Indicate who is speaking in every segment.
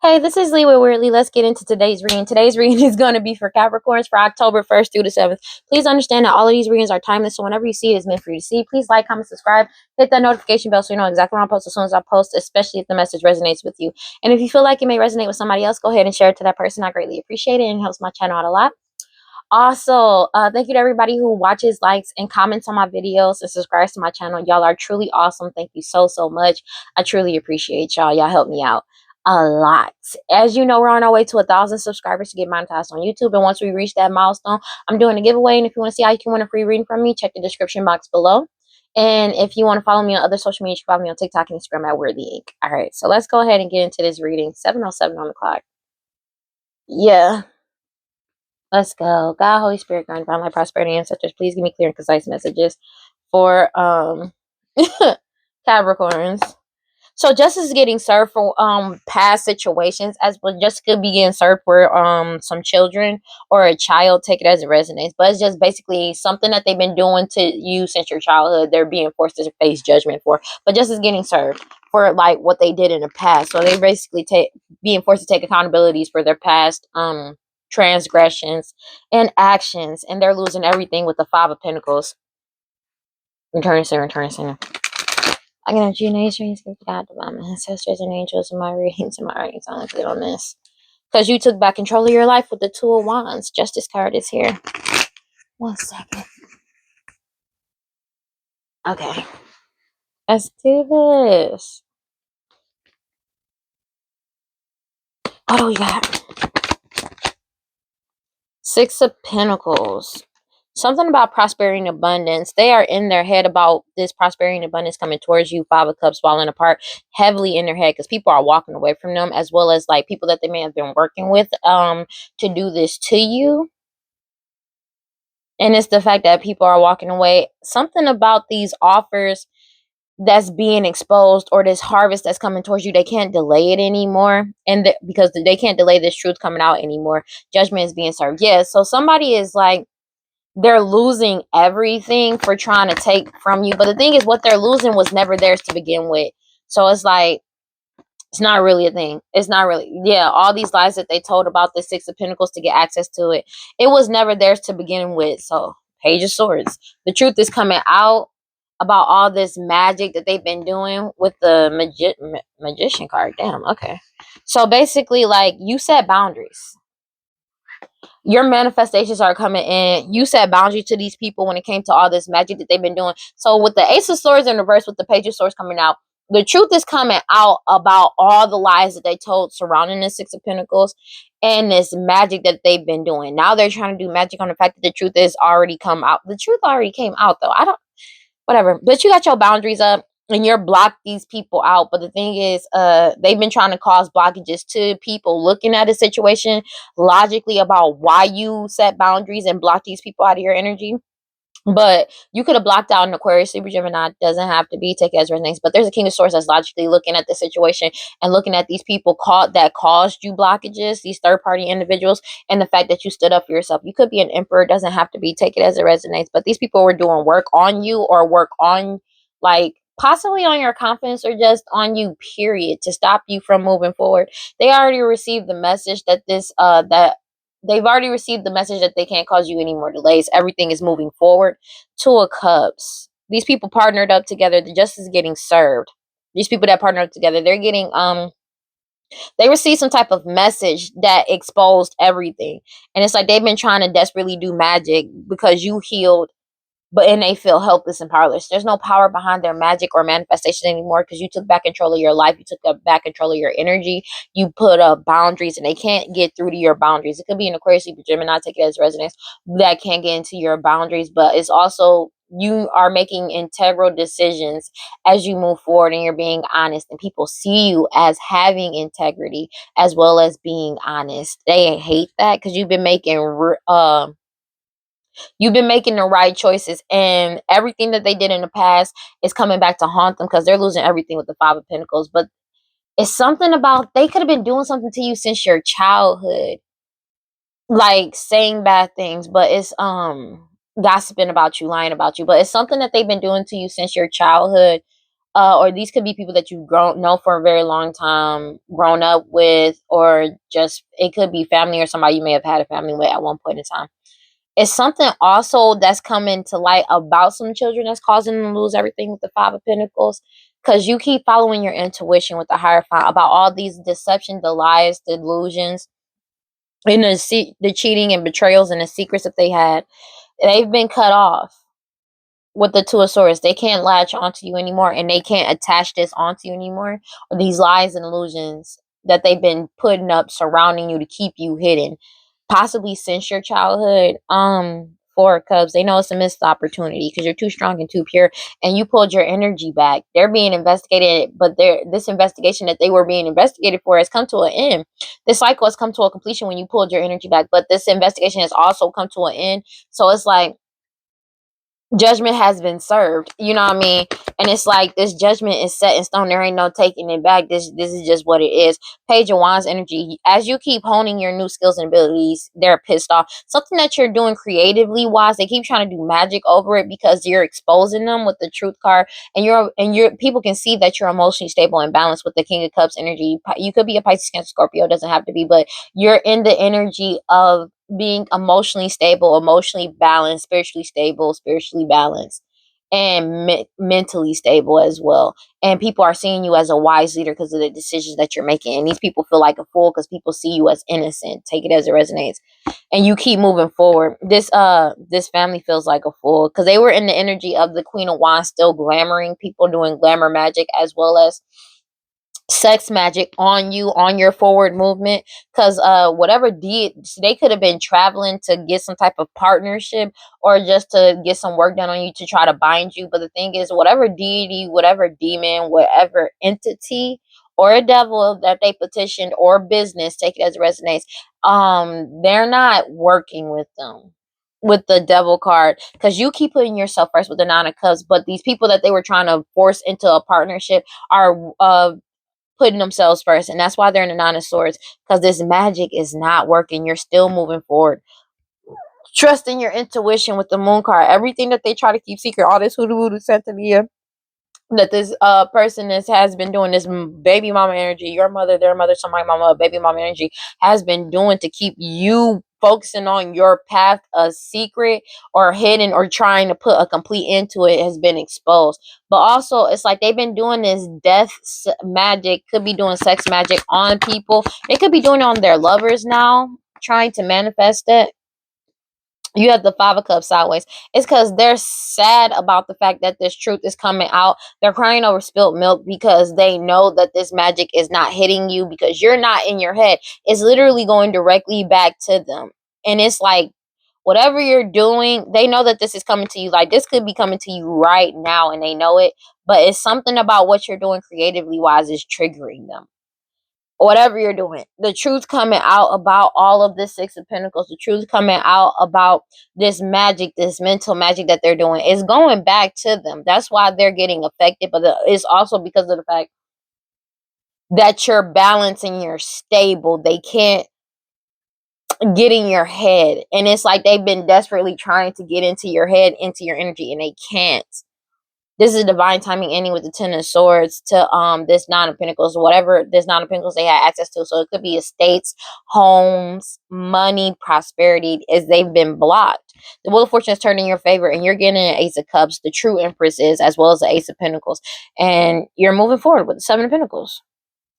Speaker 1: Hey, this is Lee with WeirdLee. Let's get into today's reading. Today's reading is going to be for Capricorns for October 1st through the 7th. Please understand that all of these readings are timeless, so whenever you see it, it's meant for you to see. Please like, comment, subscribe, hit that notification bell so you know exactly when I post as soon as I post, especially if the message resonates with you. And if you feel like it may resonate with somebody else, go ahead and share it to that person. I greatly appreciate it and it helps my channel out a lot. Also, thank you to everybody who watches, likes, and comments on my videos and subscribes to my channel. Y'all are truly awesome. Thank you so much. I truly appreciate y'all. Y'all help me out a lot. As you know, we're on our way to 1,000 subscribers to get monetized on YouTube. And once we reach that milestone, I'm doing a giveaway. And if you want to see how you can win a free reading from me, check the description box below. And if you want to follow me on other social media, you can follow me on TikTok and Instagram at WeirdLee. All right, so let's go ahead and get into this reading. 7:07 on the clock. Yeah. Let's go. God, Holy Spirit, God, divine light, prosperity, ancestors, please give me clear and concise messages for Capricorns. So justice is getting served for past situations, as well justice could be getting served for some children or a child, take it as it resonates. But it's just basically something that they've been doing to you since your childhood, they're being forced to face judgment for. But justice is getting served for like what they did in the past. So they basically being forced to take accountabilities for their past transgressions and actions, and they're losing everything with the Five of Pentacles. Return center. I can have G-Nations, God, divine ancestors and angels in my readings and my writings. I'm good on this. Because you took back control of your life with the Two of Wands. Justice card is here. 1 second. Okay. Let's do this. What do we got? 6 of Pentacles. Something about prosperity and abundance. They are in their head about this prosperity and abundance coming towards you. 5 of Cups falling apart heavily in their head because people are walking away from them, as well as like people that they may have been working with to do this to you. And it's the fact that people are walking away. Something about these offers that's being exposed, or this harvest that's coming towards you, they can't delay it anymore. And because they can't delay this truth coming out anymore. Judgment is being served. Yeah, so somebody is like, they're losing everything for trying to take from you. But the thing is, what they're losing was never theirs to begin with. So it's like, it's not really a thing. It's not really, yeah, all these lies that they told about the 6 of Pentacles to get access to it, it was never theirs to begin with. So Page of Swords, the truth is coming out about all this magic that they've been doing with the magician card. Damn, okay. So basically, like, you set boundaries. Your manifestations are coming in. You set boundaries to these people when it came to all this magic that they've been doing. So with the Ace of Swords in reverse, with the Page of Swords coming out, the truth is coming out about all the lies that they told surrounding the 6 of Pentacles and this magic that they've been doing. Now they're trying to do magic on the fact that the truth is already come out. The truth already came out, though. Whatever. But you got your boundaries up and you're blocked these people out. But the thing is, they've been trying to cause blockages to people looking at a situation logically about why you set boundaries and block these people out of your energy. But you could have blocked out an Aquarius, Libra, Gemini. Doesn't have to be, take it as resonates. But there's a King of Swords that's logically looking at the situation and looking at these people that caused you blockages, these third-party individuals, and the fact that you stood up for yourself. You could be an Emperor. Doesn't have to be, take it as it resonates. But these people were doing work on you, or work on, like, possibly on your confidence, or just on you, period, to stop you from moving forward. They already received the message that they've already received the message that they can't cause you any more delays. Everything is moving forward. 2 of Cups. These people partnered up together. The justice is getting served. These people that partnered up together, they're getting they received some type of message that exposed everything. And it's like they've been trying to desperately do magic because you healed, and they feel helpless and powerless. There's no power behind their magic or manifestation anymore because you took back control of your life. You took back control of your energy. You put up boundaries, and they can't get through to your boundaries. It could be an Aquarius, Libra, Gemini, take it as residence, that can't get into your boundaries. But it's also, you are making integral decisions as you move forward, and you're being honest, and people see you as having integrity as well as being honest. They hate that because you've been making the right choices, and everything that they did in the past is coming back to haunt them because they're losing everything with the 5 of Pentacles. But it's something about, they could have been doing something to you since your childhood, like saying bad things, but it's gossiping about you, lying about you, but it's something that they've been doing to you since your childhood, or these could be people that you've grown know for a very long time, grown up with, or just it could be family or somebody you may have had a family with at one point in time. It's something also that's coming to light about some children that's causing them to lose everything with the Five of Pentacles. Because you keep following your intuition with the Hierophant about all these deception, the lies, the illusions, and the cheating and betrayals and the secrets that they had. They've been cut off with the Two of Swords. They can't latch onto you anymore, and they can't attach this onto you anymore. Or these lies and illusions that they've been putting up surrounding you to keep you hidden, possibly since your childhood. Four of Cups, they know it's a missed opportunity because you're too strong and too pure, and you pulled your energy back. They're being investigated, but this investigation that they were being investigated for has come to an end. This cycle has come to a completion when you pulled your energy back, but this investigation has also come to an end. So it's like judgment has been served, you know what I mean? And it's like this judgment is set in stone. There ain't no taking it back. This is just what it is. Page of Wands energy, as you keep honing your new skills and abilities, they're pissed off. Something that you're doing creatively wise, they keep trying to do magic over it because you're exposing them with the Truth card. And you're people can see that you're emotionally stable and balanced with the King of Cups energy. You could be a Pisces, Cancer, Scorpio, doesn't have to be, but you're in the energy of being emotionally stable, emotionally balanced, spiritually stable, spiritually balanced, and mentally stable as well. And people are seeing you as a wise leader because of the decisions that you're making. And these people feel like a fool because people see you as innocent. Take it as it resonates. And you keep moving forward. This family feels like a fool because they were in the energy of the Queen of Wands, still glamoring people, doing glamour magic as well as sex magic on you, on your forward movement, because whatever deed they could have been traveling to get some type of partnership or just to get some work done on you to try to bind you. But the thing is, whatever deity, whatever demon, whatever entity or a devil that they petitioned or business, take it as it resonates, they're not working with them with the devil card because you keep putting yourself first with the Nine of Cups. But these people that they were trying to force into a partnership are putting themselves first, and that's why they're in the Nine of Swords, because this magic is not working. You're still moving forward, trusting your intuition with the Moon card. Everything that they try to keep secret, all this hoodoo voodoo Santeria that this person has been doing, this baby mama energy, your mother, their mother, somebody mama, baby mama energy, has been doing to keep you focusing on your path a secret or hidden or trying to put a complete end to it, has been exposed. But also it's like they've been doing this death magic, could be doing sex magic on people, they could be doing it on their lovers now, trying to manifest it. You have the Five of Cups sideways. It's because they're sad about the fact that this truth is coming out. They're crying over spilt milk because they know that this magic is not hitting you because you're not in your head. It's literally going directly back to them. And it's like, whatever you're doing, they know that this is coming to you. Like, this could be coming to you right now and they know it. But it's something about what you're doing creatively wise is triggering them, whatever you're doing. The truth coming out about all of this Six of Pentacles, the truth coming out about this magic, this mental magic that they're doing, is going back to them. That's why they're getting affected. But it's also because of the fact that you're balanced and you're stable. They can't get in your head. And it's like they've been desperately trying to get into your head, into your energy, and they can't. This is divine timing ending with the Ten of Swords to this Nine of Pentacles, whatever this Nine of Pentacles they had access to. So it could be estates, homes, money, prosperity, as they've been blocked. The Wheel of Fortune is turning in your favor, and you're getting an Ace of Cups. The true Empress is, as well as the Ace of Pentacles, and you're moving forward with the Seven of Pentacles.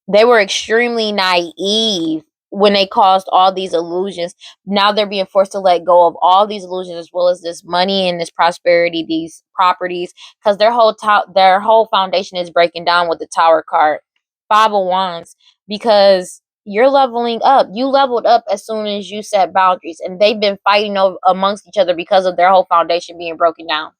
Speaker 1: They were extremely naive when they caused all these illusions. Now they're being forced to let go of all these illusions, as well as this money and this prosperity, these properties, because their whole foundation is breaking down with the Tower card, Five of Wands, because you're leveling up. You leveled up as soon as you set boundaries, and they've been fighting amongst each other because of their whole foundation being broken down.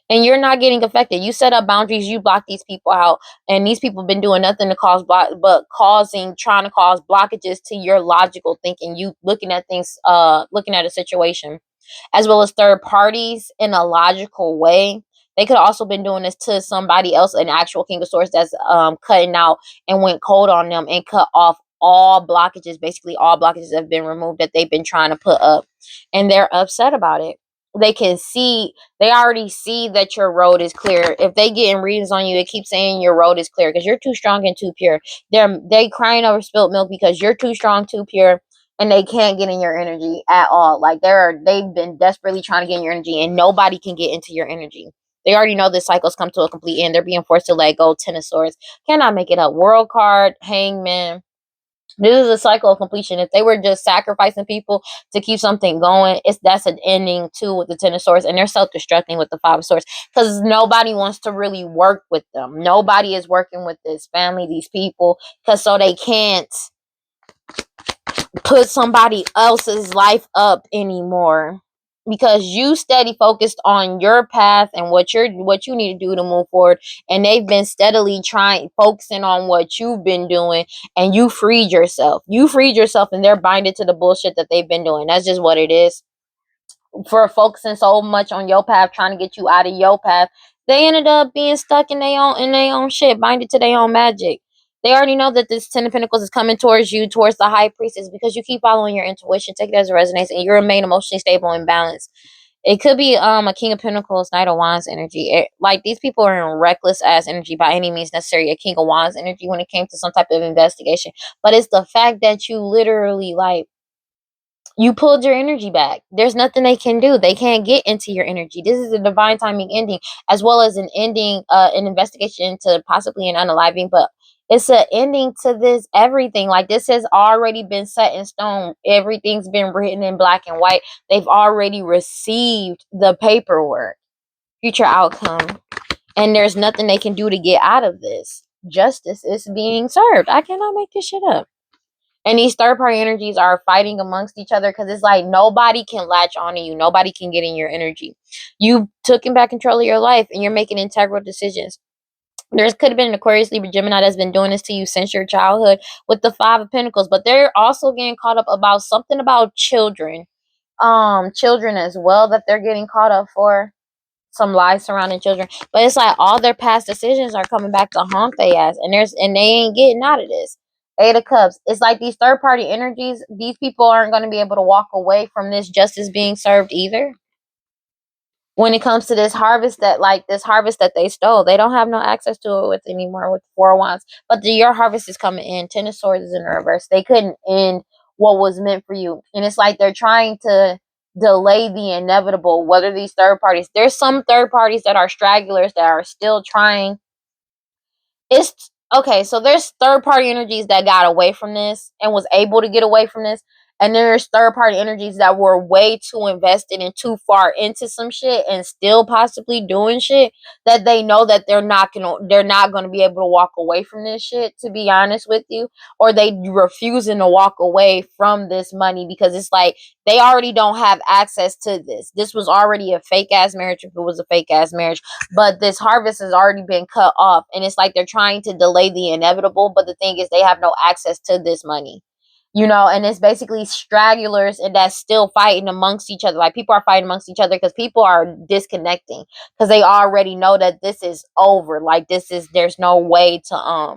Speaker 1: And you're not getting affected. You set up boundaries, you block these people out, and these people have been doing nothing to cause trying to cause blockages to your logical thinking. You looking at things, looking at a situation, as well as third parties in a logical way. They could also been doing this to somebody else, an actual King of Swords that's cutting out and went cold on them and cut off all blockages. Basically, all blockages have been removed that they've been trying to put up, and they're upset about it. they can see, they already see that your road is clear. If they getting readings on you, it keeps saying your road is clear because you're too strong and too pure. They crying over spilt milk because you're too strong, too pure, and they can't get in your energy at all. Like they've been desperately trying to get in your energy and nobody can get into your energy. They already know this cycle's come to a complete end. They're being forced to let go. Ten of Swords. Cannot make it up. World card, Hangman. This is a cycle of completion. If they were just sacrificing people to keep something going, that's an ending too with the Ten of Swords, and they're self-destructing with the Five of Swords because nobody wants to really work with them. Nobody is working with this family, these people, because so they can't put somebody else's life up anymore because you steady focused on your path and what you need to do to move forward, and they've been steadily focusing on what you've been doing, and you freed yourself and they're binded to the bullshit that they've been doing. That's just what it is. For focusing so much on your path, trying to get you out of your path, they ended up being stuck in their own shit, binded to their own magic. They already know that this Ten of Pentacles is coming towards you, towards the High Priestess, because you keep following your intuition. Take it as a resonance, and you remain emotionally stable and balanced. It could be a King of Pentacles, Knight of Wands energy. Like these people are in reckless ass energy by any means necessary. A King of Wands energy when it came to some type of investigation, but it's the fact that you literally like you pulled your energy back. There's nothing they can do. They can't get into your energy. This is a divine timing ending, as well as an ending, an investigation into possibly an unaliving, but it's an ending to this everything. Like this has already been set in stone. Everything's been written in black and white. They've already received the paperwork, future outcome, and there's nothing they can do to get out of this. Justice is being served. I cannot make this shit up. And these third party energies are fighting amongst each other because it's like nobody can latch onto you. Nobody can get in your energy. You took back control of your life and you're making integral decisions. There could have been an Aquarius, Libra, Gemini that's been doing this to you since your childhood with the Five of Pentacles. But they're also getting caught up about something about children. Children as well that they're getting caught up for. Some lies surrounding children. But it's like all their past decisions are coming back to haunt their ass. And they ain't getting out of this. Eight of Cups. It's like these third party energies, these people aren't going to be able to walk away from this justice being served either. When it comes to this harvest that they stole, they don't have no access to it with anymore with Four of Wands. But your harvest is coming in. Ten of Swords is in reverse. They couldn't end what was meant for you. And it's like they're trying to delay the inevitable. Whether these third parties, there's some third parties that are stragglers that are still trying. It's okay, so there's third party energies that got away from this and was able to get away from this, and there's third party energies that were way too invested and too far into some shit and still possibly doing shit that they know that they're not gonna be able to walk away from this shit, to be honest with you, or they refusing to walk away from this money because it's like they already don't have access to this. This was already a fake ass marriage if it was a fake ass marriage, but this harvest has already been cut off, and it's like they're trying to delay the inevitable, but the thing is they have no access to this money, and it's basically stragglers and that's still fighting amongst each other. Like people are fighting amongst each other because people are disconnecting because they already know that this is over. Like there's no way to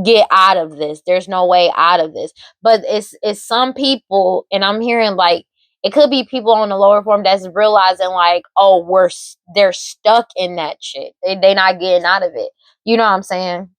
Speaker 1: get out of this. There's no way out of this. But it's some people, and I'm hearing like it could be people on the lower form that's realizing like, oh, they're stuck in that shit. They not getting out of it. You know what I'm saying?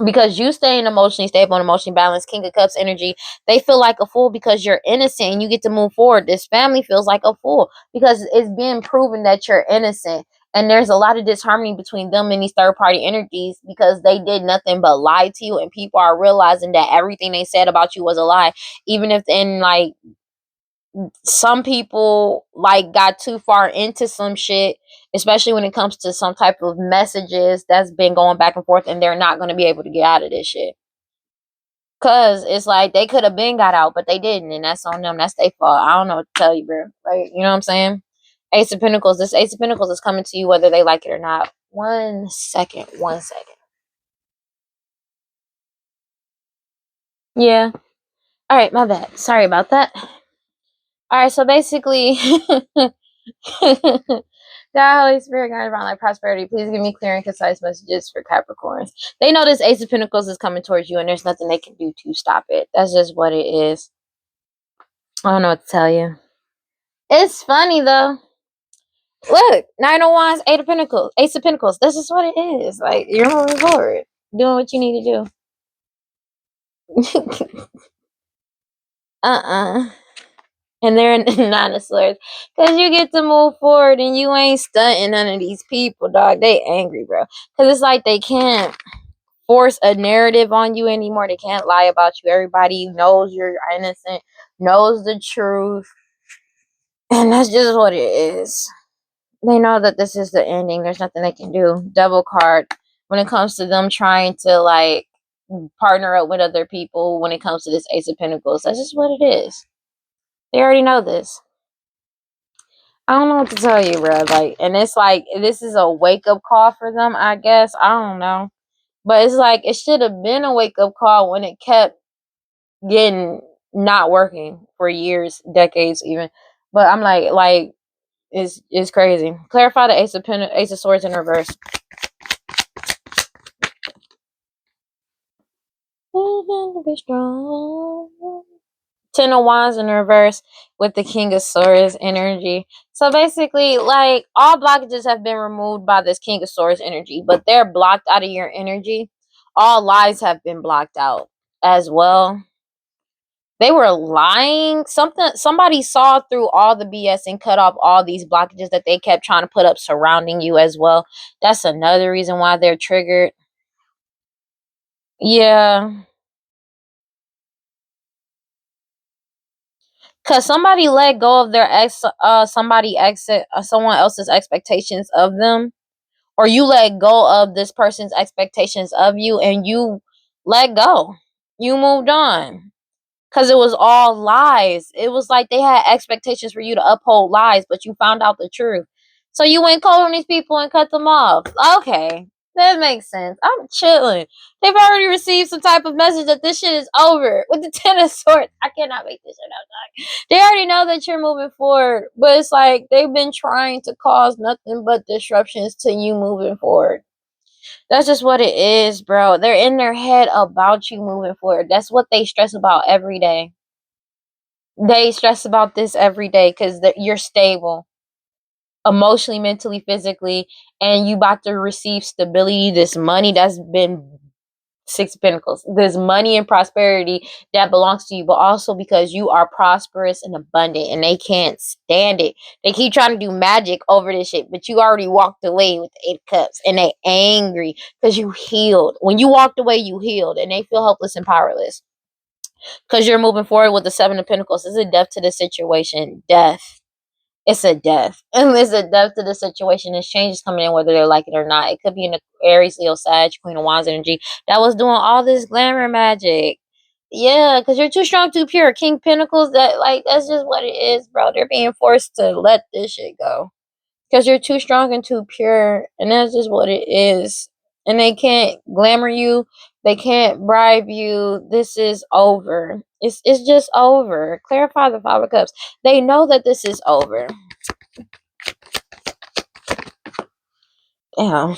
Speaker 1: Because you staying emotionally stable and emotionally balanced, King of Cups energy, they feel like a fool because you're innocent and you get to move forward. This family feels like a fool because it's being proven that you're innocent. And there's a lot of disharmony between them and these third party energies because they did nothing but lie to you, and people are realizing that everything they said about you was a lie. Even if in like some people like got too far into some shit, especially when it comes to some type of messages that's been going back and forth, and they're not going to be able to get out of this shit. Cause it's like they could have been got out, but they didn't, and that's on them. That's their fault. I don't know what to tell you, bro. Like, you know what I'm saying? Ace of Pentacles. This Ace of Pentacles is coming to you whether they like it or not. 1 second. 1 second. Yeah. All right, my bad. Sorry about that. All right, so basically, God, Holy Spirit, guide around like prosperity. Please give me clear and concise messages for Capricorns. They know this Ace of Pentacles is coming towards you, and there's nothing they can do to stop it. That's just what it is. I don't know what to tell you. It's funny though. Look, Nine of Wands, Eight of Pentacles, Ace of Pentacles. This is what it is. Like, you're moving forward, doing what you need to do. And they're in Nine of Swords. Because you get to move forward and you ain't stunting none of these people, dog. They angry, bro. Because it's like they can't force a narrative on you anymore. They can't lie about you. Everybody knows you're innocent, knows the truth. And that's just what it is. They know that this is the ending. There's nothing they can do. Devil card. When it comes to them trying to, like, partner up with other people when it comes to this Ace of Pentacles, that's just what it is. They already know this. I don't know what to tell you, bro. Like, and it's like, this is a wake-up call for them, I guess. I don't know. But it's like, it should have been a wake-up call when it kept getting not working for years, decades even. But I'm like, it's crazy. Clarify the Ace of Swords in reverse. Be strong. Ten of Wands in reverse with the King of Swords energy. So basically, like, all blockages have been removed by this King of Swords energy, but they're blocked out of your energy. All lies have been blocked out as well. They were lying. Somebody saw through all the BS and cut off all these blockages that they kept trying to put up surrounding you as well. That's another reason why they're triggered. Yeah. Cause somebody let go of their someone else's expectations of them, or you let go of this person's expectations of you, and you let go. You moved on. Cause it was all lies. It was like they had expectations for you to uphold lies, but you found out the truth. So you went cold on these people and cut them off. Okay, that makes sense. I'm chilling. They've already received some type of message that this shit is over. With the Ten of Swords, I cannot make this shit up, dog. They already know that you're moving forward, but it's like they've been trying to cause nothing but disruptions to you moving forward. That's just what it is, bro. They're in their head about you moving forward. That's what they stress about every day. They stress about this every day because you're stable emotionally, mentally, physically, and you about to receive stability, this money that's been Six of Pentacles, this money and prosperity that belongs to you, but also because you are prosperous and abundant and they can't stand it. They keep trying to do magic over this shit, but you already walked away with the Eight of Cups and they angry because you healed. When you walked away, you healed, and they feel helpless and powerless because you're moving forward with the Seven of Pentacles. It's a death to the situation. Death. It's a death. And it's a death to the situation. There's changes coming in whether they like it or not. It could be an Aries, Leo, Sag, Queen of Wands energy that was doing all this glamour magic. Yeah, because you're too strong, too pure. King Pentacles, that's just what it is, bro. They're being forced to let this shit go. Because you're too strong and too pure. And that's just what it is. And they can't glamour you. They can't bribe you. This is over. It's just over. Clarify the Five of Cups. They know that this is over. Damn.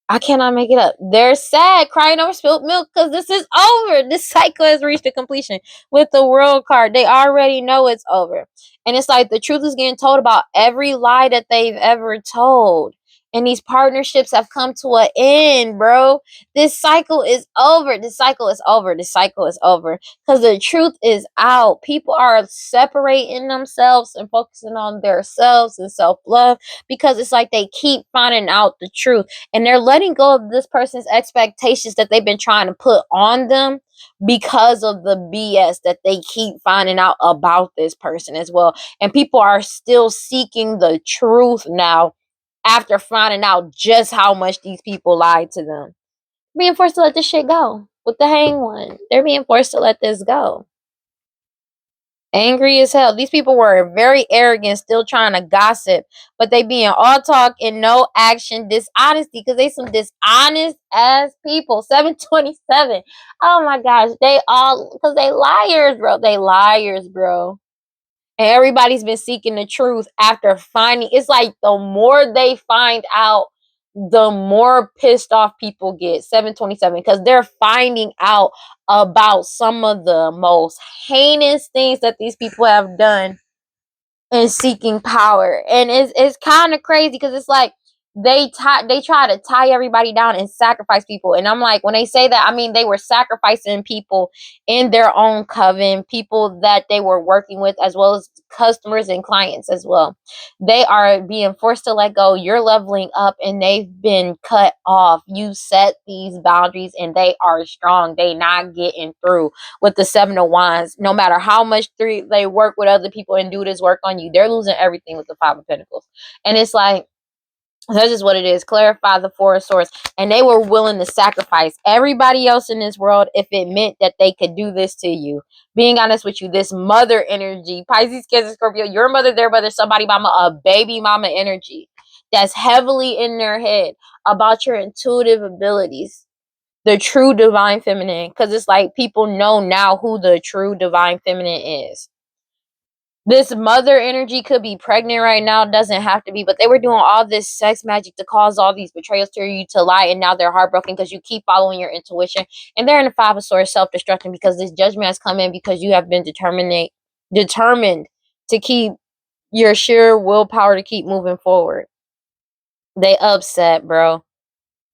Speaker 1: I cannot make it up. They're sad, crying over spilled milk because this is over. This cycle has reached a completion with the World card. They already know it's over. And it's like the truth is getting told about every lie that they've ever told. And these partnerships have come to an end, bro. This cycle is over. This cycle is over. This cycle is over. Because the truth is out. People are separating themselves and focusing on themselves and self-love because it's like they keep finding out the truth. And they're letting go of this person's expectations that they've been trying to put on them because of the BS that they keep finding out about this person as well. And people are still seeking the truth now after finding out just how much these people lied to them. Being forced to let this shit go with the hang one. They're being forced to let this go. Angry as hell. These people were very arrogant, still trying to gossip, but they being all talk and no action, dishonesty, because they some dishonest ass people. 727. Oh my gosh, because they liars, bro. They liars, bro. And everybody's been seeking the truth after finding. It's like the more they find out, the more pissed off people get. 727, because they're finding out about some of the most heinous things that these people have done and seeking power. And it's kind of crazy because it's like they try to tie everybody down and sacrifice people. And I'm like, when they say that, I mean they were sacrificing people in their own coven, people that they were working with, as well as customers and clients as well. They are being forced to let go. You're leveling up and they've been cut off. You set these boundaries and they are strong. They not getting through with the Seven of Wands. No matter how much they work with other people and do this work on you, they're losing everything with the Five of Pentacles. And it's like, that's just what it is. Clarify the Four of Swords. And they were willing to sacrifice everybody else in this world if it meant that they could do this to you. Being honest with you, this mother energy, Pisces, Cancer, Scorpio, your mother, their mother, somebody mama, a baby mama energy that's heavily in their head about your intuitive abilities, the true divine feminine. Because it's like people know now who the true divine feminine is. This mother energy could be pregnant right now, doesn't have to be, but they were doing all this sex magic to cause all these betrayals to you, to lie, and now they're heartbroken because you keep following your intuition. And they're in the Five of Swords, self-destructing, because this judgment has come in because you have been determined to keep your sheer willpower to keep moving forward. They upset, bro.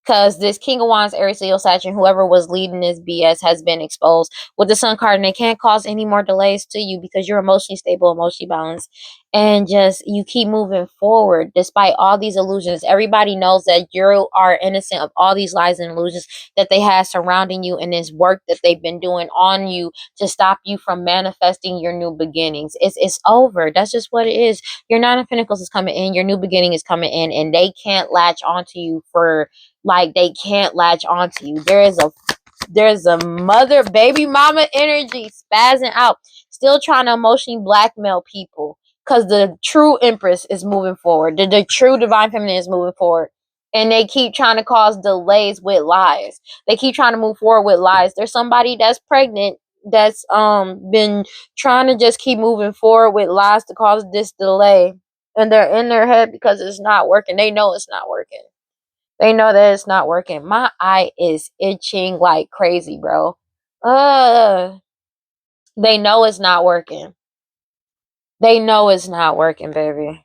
Speaker 1: Because this King of Wands, Aries, Leo, Saturn, whoever was leading this BS has been exposed with the Sun card, and they can't cause any more delays to you because you're emotionally stable, emotionally balanced, and just you keep moving forward despite all these illusions. Everybody knows that you are innocent of all these lies and illusions that they had surrounding you, and this work that they've been doing on you to stop you from manifesting your new beginnings. It's over. That's just what it is. Your Nine of Pentacles is coming in, your new beginning is coming in, and they can't latch onto you for, like, they can't latch onto you. There's a mother baby mama energy spazzing out, still trying to emotionally blackmail people because the true Empress is moving forward. The true divine feminine is moving forward, and they keep trying to cause delays with lies. They keep trying to move forward with lies. There's somebody that's pregnant that's been trying to just keep moving forward with lies to cause this delay, and they're in their head because it's not working. They know it's not working. They know that it's not working. My eye is itching like crazy, bro. They know it's not working. They know it's not working, baby.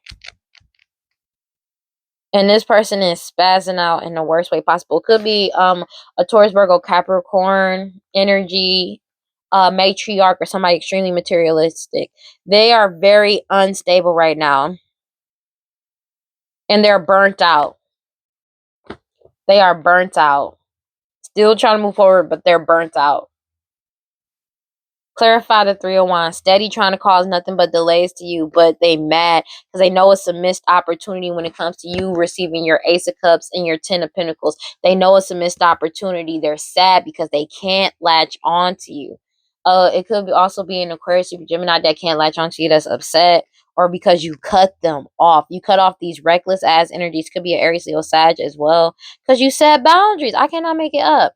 Speaker 1: And this person is spazzing out in the worst way possible. Could be a Taurus, Virgo, Capricorn energy, matriarch, or somebody extremely materialistic. They are very unstable right now. And they're burnt out. They are burnt out. Still trying to move forward, but they're burnt out. Clarify the Three of Wands. Steady trying to cause nothing but delays to you, but they mad because they know it's a missed opportunity when it comes to you receiving your Ace of Cups and your Ten of Pentacles. They know it's a missed opportunity. They're sad because they can't latch on to you. It could also be an Aquarius or Gemini that can't latch on to you, that's upset, or because you cut them off. You cut off these reckless ass energies. Could be an Aries, Leo, Sag as well, because you set boundaries. I cannot make it up.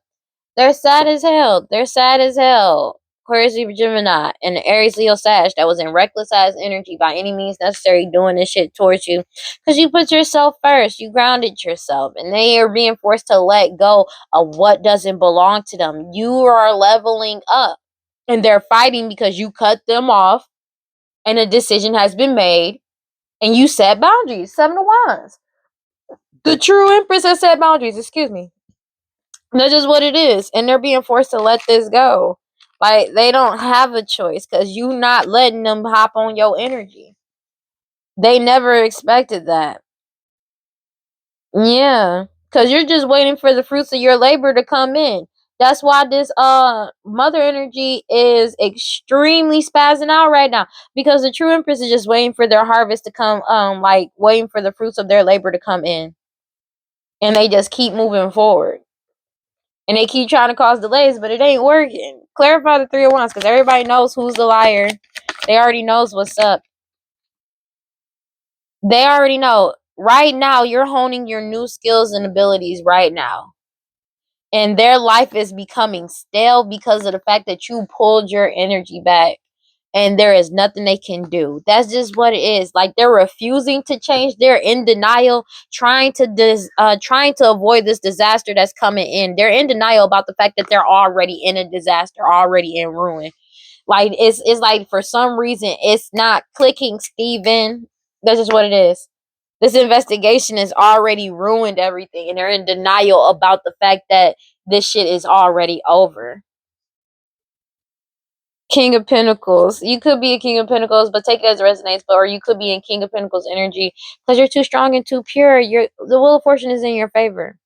Speaker 1: They're sad as hell. They're sad as hell. Aquarius, Gemini, and the Aries, Leo, Sag that was in reckless ass energy by any means necessary doing this shit towards you because you put yourself first. You grounded yourself, and they are being forced to let go of what doesn't belong to them. You are leveling up, and they're fighting because you cut them off, and a decision has been made, and you set boundaries. Seven of Wands. The true Empress has set boundaries. Excuse me. That's just what it is. And they're being forced to let this go. Like, they don't have a choice because you not letting them hop on your energy. They never expected that. Yeah. Because you're just waiting for the fruits of your labor to come in. That's why this mother energy is extremely spazzing out right now. Because the true Empress is just waiting for their harvest to come, like waiting for the fruits of their labor to come in. And they just keep moving forward. And they keep trying to cause delays, but it ain't working. Clarify the Three of Wands, because everybody knows who's the liar. They already knows what's up. They already know. Right now, you're honing your new skills and abilities right now. And their life is becoming stale because of the fact that you pulled your energy back. And there is nothing they can do. That's just what it is. Like, they're refusing to change. They're in denial, trying to avoid this disaster that's coming in. They're in denial about the fact that they're already in a disaster, already in ruin. Like it's like for some reason it's not clicking, Steven. That's just what it is. This investigation has already ruined everything, and they're in denial about the fact that this shit is already over. King of Pentacles. You could be a King of Pentacles, but take it as it resonates. But or you could be in King of Pentacles energy because you're too strong and too pure. The Wheel of Fortune is in your favor.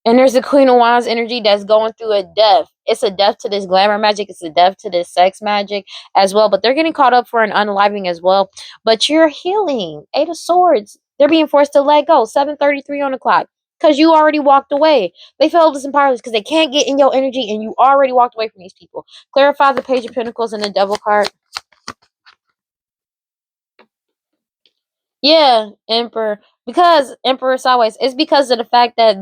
Speaker 1: And there's the Queen of Wands energy that's going through a death. It's a death to this glamour magic. It's a death to this sex magic as well. But they're getting caught up for an unaliving as well. But you're healing. Eight of Swords. They're being forced to let go. 7:33 on the clock. Because you already walked away. They feel disempowered because they can't get in your energy and you already walked away from these people. Clarify the Page of Pentacles and the Devil card. Yeah, Emperor. Because Emperor sideways. It's because of the fact that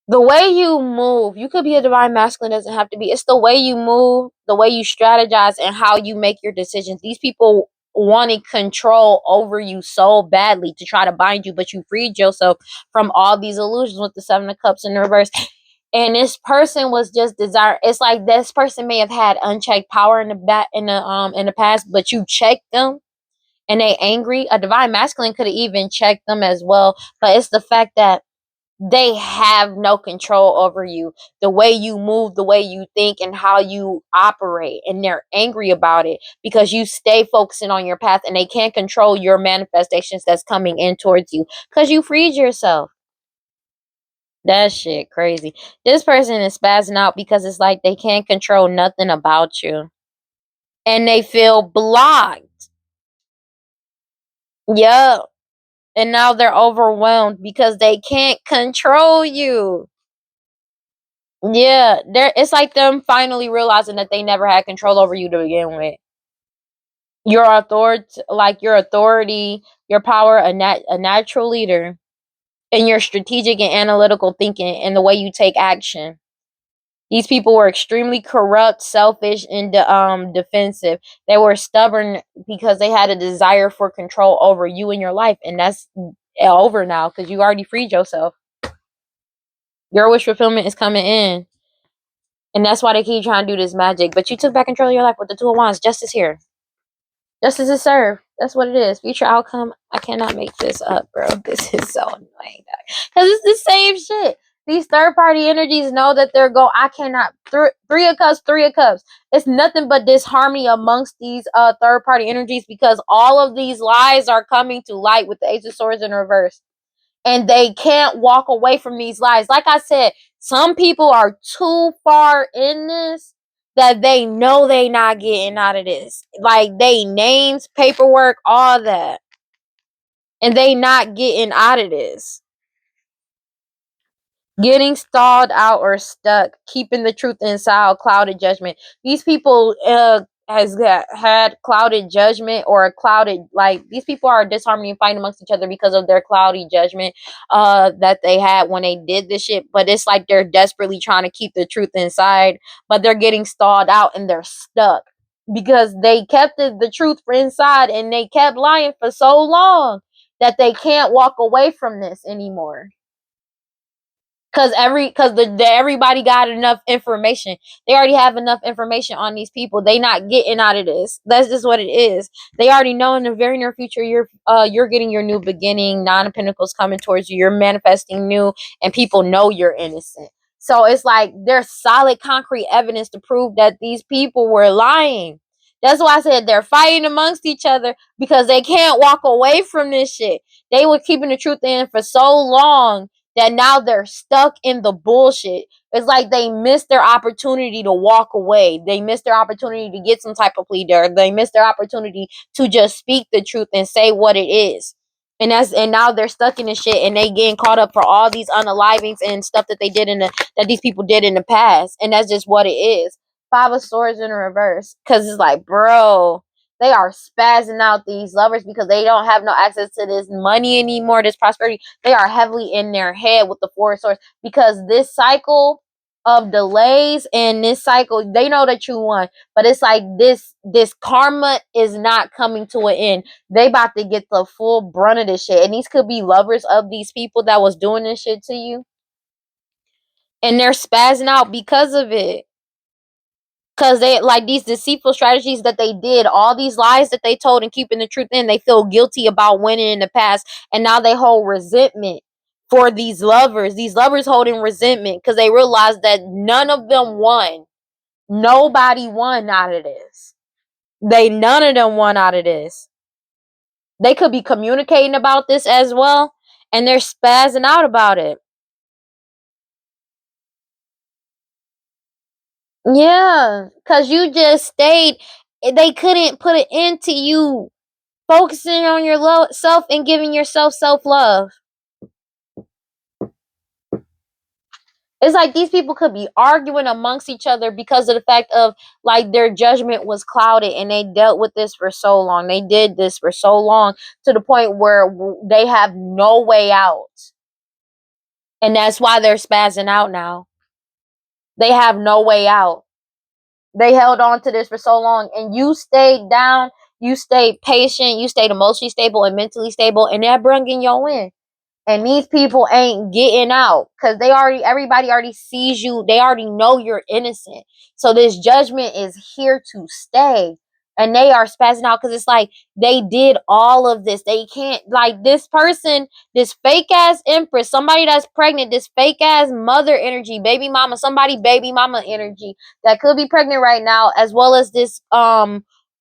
Speaker 1: the way you move, you could be a divine masculine, doesn't have to be. It's the way you move, the way you strategize, and how you make your decisions. These people wanted control over you so badly to try to bind you, but you freed yourself from all these illusions with the Seven of Cups in reverse. And this person was just desire. It's like this person may have had unchecked power in the past, but you checked them and they angry. A divine masculine could have even checked them as well, but it's the fact that they have no control over you, the way you move, the way you think, and how you operate, and they're angry about it because you stay focusing on your path and they can't control your manifestations that's coming in towards you because you freed yourself. That shit crazy. This person is spazzing out because it's like they can't control nothing about you and they feel blocked. Yup. And now they're overwhelmed because they can't control you. Yeah, it's like them finally realizing that they never had control over you to begin with. Your authority, your power, a natural leader, and your strategic and analytical thinking and the way you take action. These people were extremely corrupt, selfish, and defensive. They were stubborn because they had a desire for control over you and your life, and that's over now because you already freed yourself. Your wish fulfillment is coming in. And that's why they keep trying to do this magic. But you took back control of your life with the Two of Wands. Justice here. Justice is served. That's what it is. Future outcome. I cannot make this up, bro. This is so annoying. Because it's the same shit. These third party energies know that they're going. I cannot. Three of Cups, Three of Cups. It's nothing but disharmony amongst these third party energies because all of these lies are coming to light with the Ace of Swords in reverse. And they can't walk away from these lies. Like I said, some people are too far in this that they know they not getting out of this. Like they names, paperwork, all that. And they not getting out of this. Getting stalled out or stuck, keeping the truth inside, clouded judgment. These people had clouded judgment or a clouded, like these people are disharmony and fighting amongst each other because of their cloudy judgment that they had when they did this shit. But it's like they're desperately trying to keep the truth inside, but they're getting stalled out and they're stuck because they kept the truth for inside and they kept lying for so long that they can't walk away from this anymore. Cause everybody got enough information. They already have enough information on these people. They not getting out of this. That's just what it is. They already know in the very near future you're getting your new beginning. Nine of Pentacles coming towards you. You're manifesting new, and people know you're innocent. So it's like there's solid, concrete evidence to prove that these people were lying. That's why I said they're fighting amongst each other because they can't walk away from this shit. They were keeping the truth in for so long that now they're stuck in the bullshit. It's like they missed their opportunity to walk away. They missed their opportunity to get some type of plea there. They missed their opportunity to just speak the truth and say what it is. And now they're stuck in this shit and they getting caught up for all these unalivings and stuff that they did that these people did in the past. And that's just what it is. Five of Swords in reverse. Cause it's like, bro, they are spazzing out, these lovers, because they don't have no access to this money anymore, this prosperity. They are heavily in their head with the Four of Swords because this cycle of delays and this cycle, they know that you won, but it's like this karma is not coming to an end. They about to get the full brunt of this shit, and these could be lovers of these people that was doing this shit to you, and they're spazzing out because of it. Because they like these deceitful strategies that they did, all these lies that they told and keeping the truth in, they feel guilty about winning in the past, and now they hold resentment for these lovers holding resentment because they realize that none of them won. Nobody won out of this. None of them won out of this. They could be communicating about this as well, and they're spazzing out about it. Yeah, because you just stayed. They couldn't put an end to you focusing on your self and giving yourself self-love. It's like these people could be arguing amongst each other because of the fact of like their judgment was clouded, and they dealt with this for so long. They did this for so long to the point where they have no way out. And that's why they're spazzing out now. They have no way out. They held on to this for so long, and you stayed down, you stayed patient, you stayed emotionally stable and mentally stable, and that bringing you in. And these people ain't getting out because everybody already sees you. They already know you're innocent. So this judgment is here to stay. And they are spazzing out because it's like they did all of this. They can't, like, this person, this fake ass empress, somebody that's pregnant, this fake ass mother energy, baby mama, somebody baby mama energy that could be pregnant right now, as well as this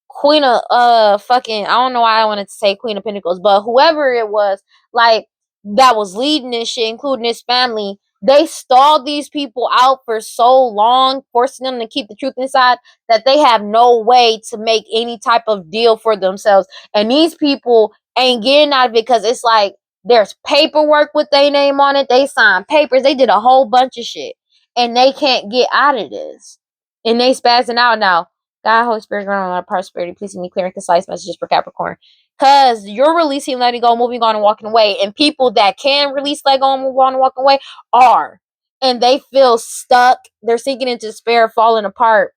Speaker 1: queen of fucking, I don't know why I wanted to say Queen of Pentacles, but whoever it was, like, that was leading this shit, including his family, they stalled these people out for so long, forcing them to keep the truth inside, that they have no way to make any type of deal for themselves. And these people ain't getting out of it because it's like there's paperwork with their name on it. They signed papers. They did a whole bunch of shit. And they can't get out of this. And they spazzing out now. God, Holy Spirit, grant a lot of prosperity. Please send me clear and concise messages for Capricorn. Because you're releasing, letting go, moving on, and walking away. And people that can release, let go, and move on, and walk away are. And they feel stuck. They're sinking into despair, falling apart.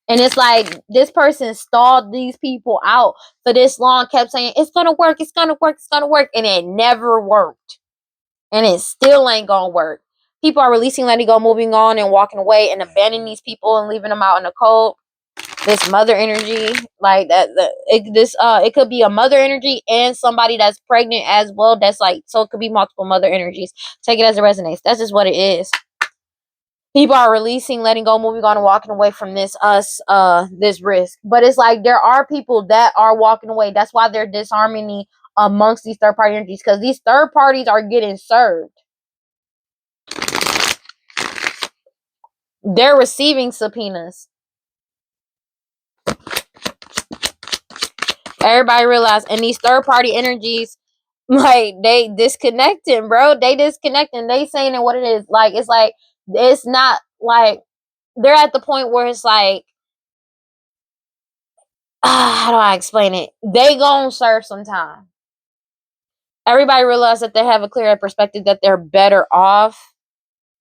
Speaker 1: And it's like this person stalled these people out for this long, kept saying, it's going to work, it's going to work, it's going to work. And it never worked. And it still ain't going to work. People are releasing, letting go, moving on, and walking away, and abandoning these people and leaving them out in the cold. This mother energy, like that, it could be a mother energy and somebody that's pregnant as well. That's like, so it could be multiple mother energies. Take it as it resonates. That's just what it is. People are releasing, letting go, moving on, and walking away from this risk. But it's like there are people that are walking away. That's why they're disharmony amongst these third party energies, because these third parties are getting served. They're receiving subpoenas. Everybody realize, and these third party energies, like, they disconnecting, bro. They disconnecting. They saying it what it is. Like, it's not like they're at the point where it's like, how do I explain it? They gonna serve some time. Everybody realize that they have a clear perspective that they're better off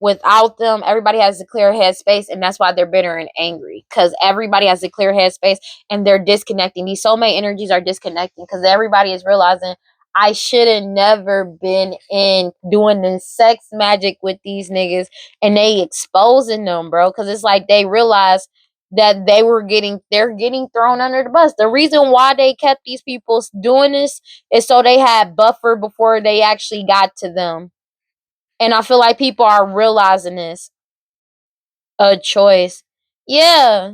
Speaker 1: without them. Everybody has a clear headspace, and that's why they're bitter and angry, because everybody has a clear headspace and they're disconnecting. These soulmate energies are disconnecting because everybody is realizing, I should have never been in doing this sex magic with these niggas, and they exposing them, bro, because it's like they realize that they're getting thrown under the bus. The reason why they kept these people doing this is so they had buffer before they actually got to them. And I feel like people are realizing this. A choice. Yeah.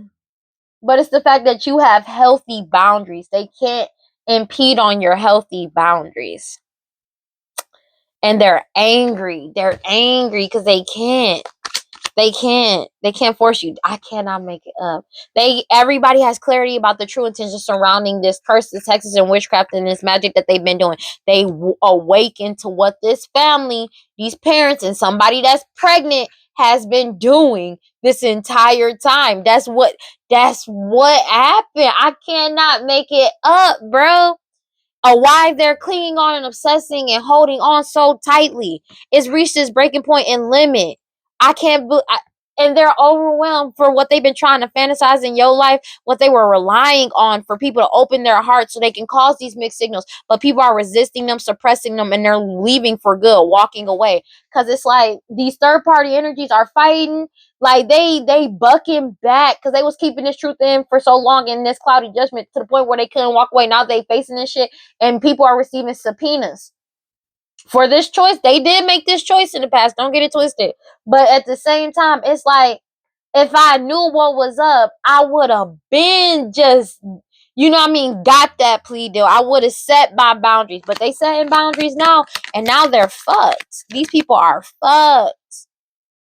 Speaker 1: But it's the fact that you have healthy boundaries. They can't impede on your healthy boundaries. And they're angry. They're angry because they can't. They can't force you. I cannot make it up. Everybody has clarity about the true intentions surrounding this curse, this hexes and witchcraft, and this magic that they've been doing. They awaken to what this family, these parents, and somebody that's pregnant has been doing this entire time. That's what happened. I cannot make it up, bro. Why they're clinging on and obsessing and holding on so tightly. It's reached this breaking point and limit. I can't. and they're overwhelmed for what they've been trying to fantasize in your life, what they were relying on for people to open their hearts so they can cause these mixed signals. But people are resisting them, suppressing them, and they're leaving for good, walking away. Because it's like these third party energies are fighting. Like they bucking back because they was keeping this truth in for so long in this cloudy judgment to the point where they couldn't walk away. Now they facing this shit, and people are receiving subpoenas for this choice. They did make this choice in the past. Don't get it twisted. But at the same time, it's like if I knew what was up, I would have been just, you know what I mean, got that plea deal. I would have set my boundaries. But they setting boundaries now, and now they're fucked. These people are fucked.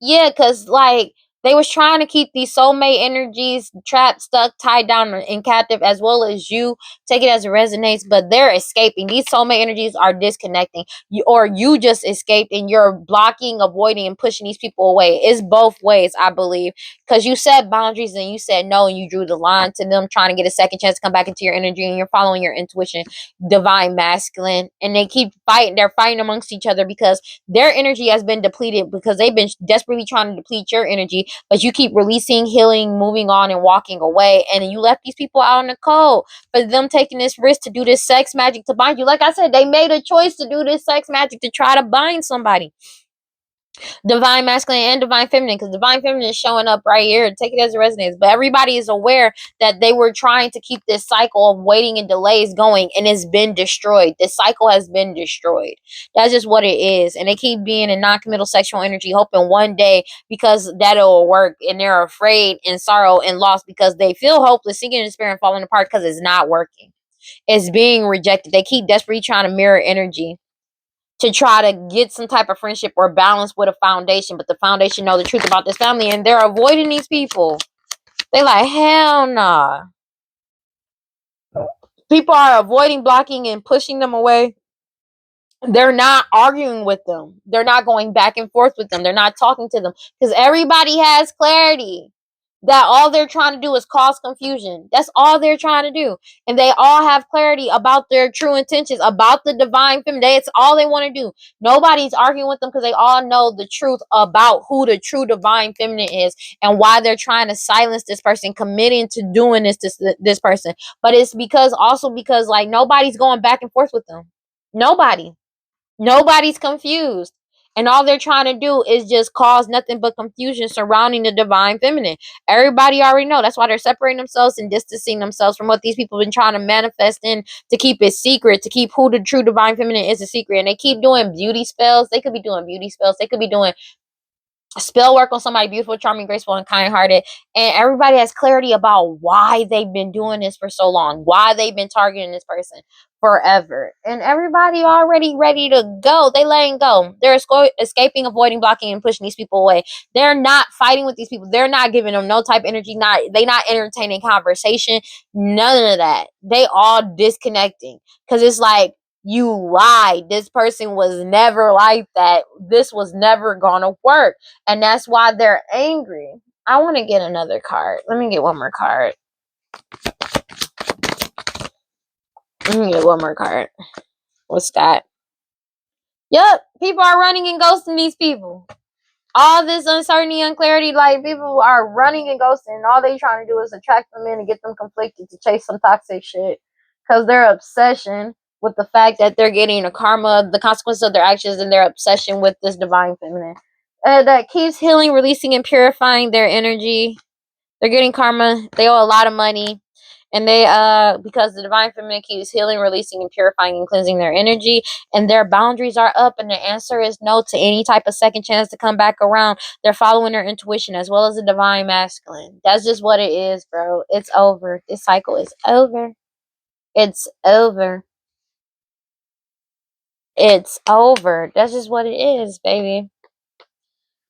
Speaker 1: Yeah, because like they was trying to keep these soulmate energies trapped, stuck, tied down, and captive, as well as you. Take it as it resonates, but they're escaping. These soulmate energies are disconnecting. Or you just escaped and you're blocking, avoiding, and pushing these people away. It's both ways, I believe. Because you set boundaries and you said no, and you drew the line to them trying to get a second chance to come back into your energy, and you're following your intuition, divine masculine, and they keep fighting. They're fighting amongst each other because their energy has been depleted because they've been desperately trying to deplete your energy, but you keep releasing, healing, moving on, and walking away. And you left these people out in the cold for them taking this risk to do this sex magic to bind you. Like I said, they made a choice to do this sex magic to try to bind somebody. Divine masculine and divine feminine, because divine feminine is showing up right here. Take it as it resonates. But everybody is aware that they were trying to keep this cycle of waiting and delays going, and it's been destroyed. This cycle has been destroyed. That's just what it is. And they keep being in non-committal sexual energy, hoping one day because that'll work, and they're afraid and sorrow and lost because they feel hopeless, sinking in despair and falling apart because it's not working. It's being rejected. They keep desperately trying to mirror energy to try to get some type of friendship or balance with a foundation, but the foundation know the truth about this family, and they're avoiding these people. They like, hell nah. People are avoiding, blocking, and pushing them away. They're not arguing with them. They're not going back and forth with them. They're not talking to them because everybody has clarity that all they're trying to do is cause confusion. That's all they're trying to do. And they all have clarity about their true intentions, about the divine feminine. It's all they want to do. Nobody's arguing with them because they all know the truth about who the true divine feminine is and why they're trying to silence this person, committing to doing this person. But it's because like nobody's going back and forth with them. Nobody's confused. And all they're trying to do is just cause nothing but confusion surrounding the divine feminine. Everybody already know. That's why they're separating themselves and distancing themselves from what these people have been trying to manifest in to keep it secret, to keep who the true divine feminine is a secret. And they keep doing beauty spells. They could be doing beauty spells. They could be doing spell work on somebody beautiful, charming, graceful, and kind-hearted. And everybody has clarity about why they've been doing this for so long, why they've been targeting this person forever. And everybody already ready to go. They letting go. They're escaping, avoiding, blocking, and pushing these people away. They're not fighting with these people. They're not giving them no type of energy. They not entertaining conversation. None of that. They all disconnecting. Because it's like, you lied. This person was never like that. This was never gonna work. And that's why they're angry. I want to get another card. Let me get one more card. Let me get one more card. What's that? Yep. People are running and ghosting these people. All this uncertainty and clarity, like people are running and ghosting, and all they trying to do is attract them in and get them conflicted to chase some toxic shit. Because their obsession with the fact that they're getting a karma, the consequences of their actions, and their obsession with this divine feminine. That keeps healing, releasing, and purifying their energy. They're getting karma. They owe a lot of money. And they because the divine feminine keeps healing, releasing, and purifying and cleansing their energy, and their boundaries are up, and the answer is no to any type of second chance to come back around. They're following their intuition as well as the divine masculine. That's just what it is, bro. It's over. This cycle is over. It's over. It's over. That's just what it is, baby.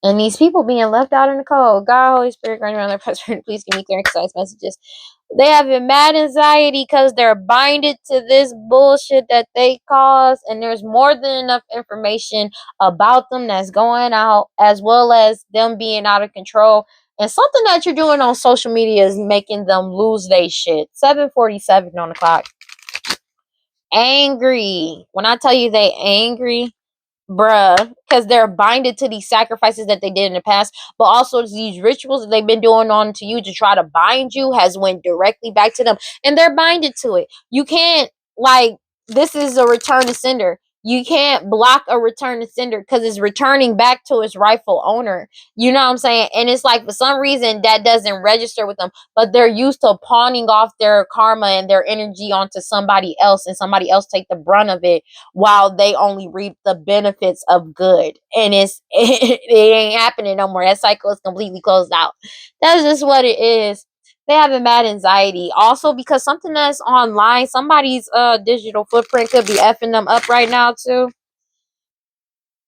Speaker 1: And these people being left out in the cold. God, Holy Spirit, grant around their presence. Please give me clear and concise messages. They have a mad anxiety because they're binded to this bullshit that they cause. And there's more than enough information about them that's going out, as well as them being out of control. And something that you're doing on social media is making them lose their shit. 7:47 on the clock. Angry. When I tell you they angry, bruh, because they're binded to these sacrifices that they did in the past, but also these rituals that they've been doing on to you to try to bind you has went directly back to them, and they're binded to it. You can't, like, this is a return to sender. You can't block a return to sender because it's returning back to its rightful owner. You know what I'm saying? And it's like for some reason that doesn't register with them, but they're used to pawning off their karma and their energy onto somebody else, and somebody else take the brunt of it while they only reap the benefits of good. And it ain't happening no more. That cycle is completely closed out. That's just what it is. They have a mad anxiety. Also, because something that's online, somebody's digital footprint could be effing them up right now too.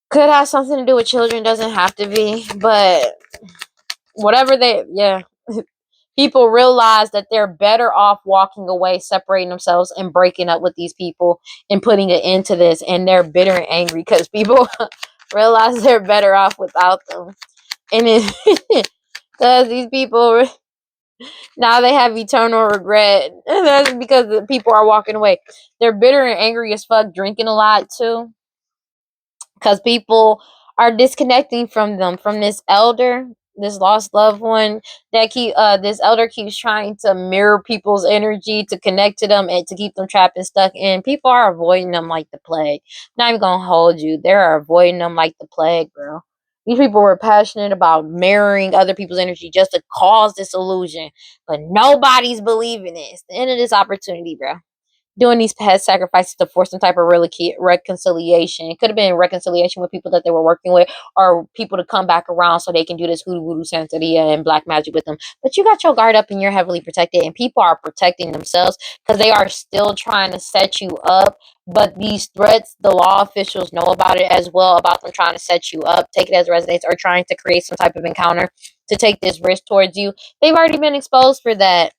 Speaker 1: Could have something to do with children, doesn't have to be, but whatever they, yeah. People realize that they're better off walking away, separating themselves, and breaking up with these people and putting an end to this. And they're bitter and angry because people realize they're better off without them. And it, because these people now they have eternal regret. And that's because the people are walking away. They're bitter and angry as fuck, drinking a lot too, because people are disconnecting from them, from this elder, this lost loved one, that this elder keeps trying to mirror people's energy to connect to them and to keep them trapped and stuck in. People are avoiding them like the plague. Not even gonna hold you, they're avoiding them like the plague, bro. These people were passionate about mirroring other people's energy just to cause this illusion, but nobody's believing it. It's the end of this opportunity, bro, doing these past sacrifices to force some type of reconciliation. It could have been reconciliation with people that they were working with, or people to come back around so they can do this hoodoo voodoo santeria and black magic with them. But you got your guard up and you're heavily protected, and people are protecting themselves because they are still trying to set you up. But these threats, the law officials know about it as well, about them trying to set you up, take it as resonates, or trying to create some type of encounter to take this risk towards you. They've already been exposed for that.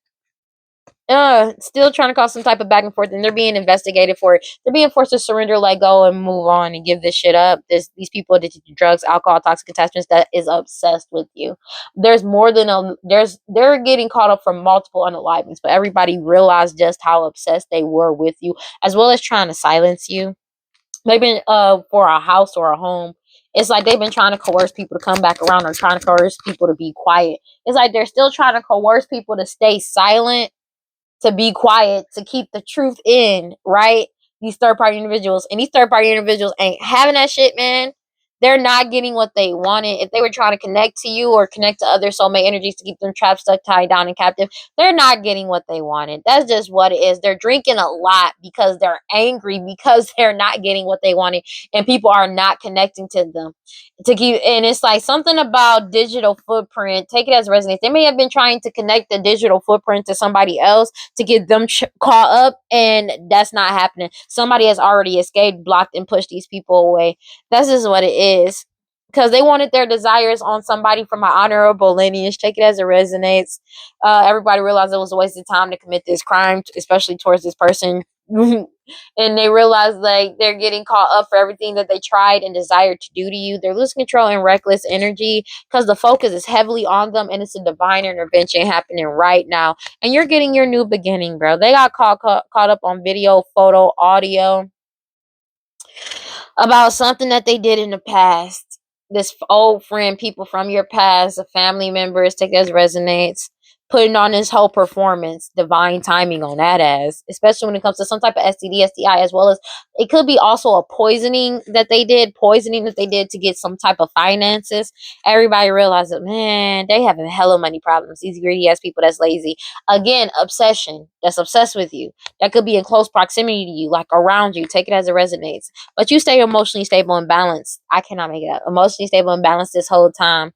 Speaker 1: Still trying to cause some type of back and forth, and they're being investigated for it. They're being forced to surrender, let go, and move on and give this shit up. These people addicted to drugs, alcohol, toxic attachments that is obsessed with you. There's more than they're getting caught up from multiple unalivings, but everybody realized just how obsessed they were with you, as well as trying to silence you. They've been for a house or a home. It's like they've been trying to coerce people to come back around, or trying to coerce people to be quiet. It's like they're still trying to coerce people to stay silent, to be quiet, to keep the truth in, right? These third party individuals. And these third party individuals ain't having that shit, man. They're not getting what they wanted. If they were trying to connect to you or connect to other soulmate energies to keep them trapped, stuck, tied down, and captive, they're not getting what they wanted. That's just what it is. They're drinking a lot because they're angry, because they're not getting what they wanted, and people are not connecting to them. To keep, and it's like something about digital footprint. Take it as resonates. They may have been trying to connect the digital footprint to somebody else to get them caught up, and that's not happening. Somebody has already escaped, blocked, and pushed these people away. That's just what it is, because they wanted their desires on somebody from an honorable lineage. Take it as it resonates. Everybody realized it was a waste of time to commit this crime, especially towards this person. And they realize like they're getting caught up for everything that they tried and desired to do to you. They're losing control and reckless energy because the focus is heavily on them, and it's a divine intervention happening right now. And you're getting your new beginning, bro. They got caught up on video, photo, audio about something that they did in the past. This old friend, people from your past, family members, take it as resonates, putting on this whole performance, divine timing on that ass, especially when it comes to some type of STD, STI, as well as it could be also a poisoning that they did to get some type of finances. Everybody realizes, man, they have a hella money problems. These greedy ass people that's lazy. Again, obsession, that's obsessed with you. That could be in close proximity to you, like around you. Take it as it resonates. But you stay emotionally stable and balanced. I cannot make it up. Emotionally stable and balanced this whole time.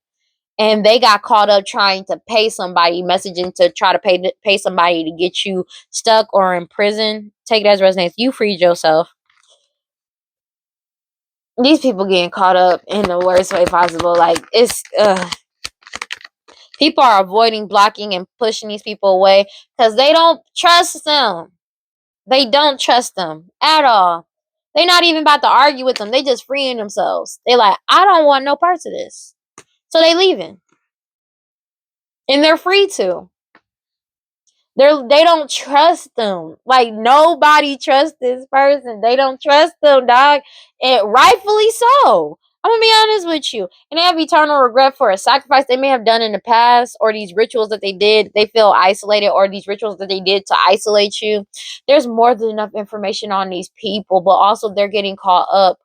Speaker 1: And they got caught up trying to pay somebody, messaging to try to pay somebody to get you stuck or in prison. Take it as resonates. You freed yourself. These people getting caught up in the worst way possible. Like, it's people are avoiding, blocking, and pushing these people away because they don't trust them. They don't trust them at all. They not even about to argue with them. They just freeing themselves. They like, I don't want no parts of this. So they leaving. And they're free to. They don't trust them. Like nobody trusts this person. They don't trust them, dog. And rightfully so. I'm gonna be honest with you. And they have eternal regret for a sacrifice they may have done in the past, or these rituals that they did. They feel isolated, or these rituals that they did to isolate you. There's more than enough information on these people, but also they're getting caught up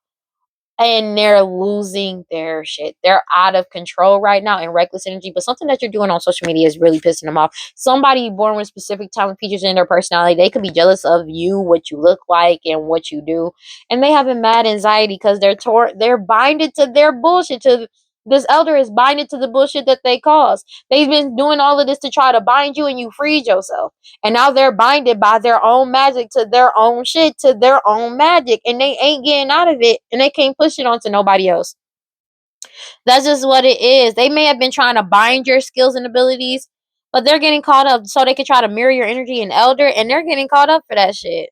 Speaker 1: and they're losing their shit. They're out of control right now in reckless energy. But something that you're doing on social media is really pissing them off. Somebody born with specific talent features in their personality, they could be jealous of you, what you look like, and what you do, and they have a mad anxiety because they're binded to their bullshit. To this elder is binded to the bullshit that they cause. They've been doing all of this to try to bind you, and you freed yourself. And now they're binded by their own magic to their own shit, to their own magic, and they ain't getting out of it, and they can't push it onto nobody else. That's just what it is. They may have been trying to bind your skills and abilities, but they're getting caught up so they can try to mirror your energy and elder, and they're getting caught up for that shit.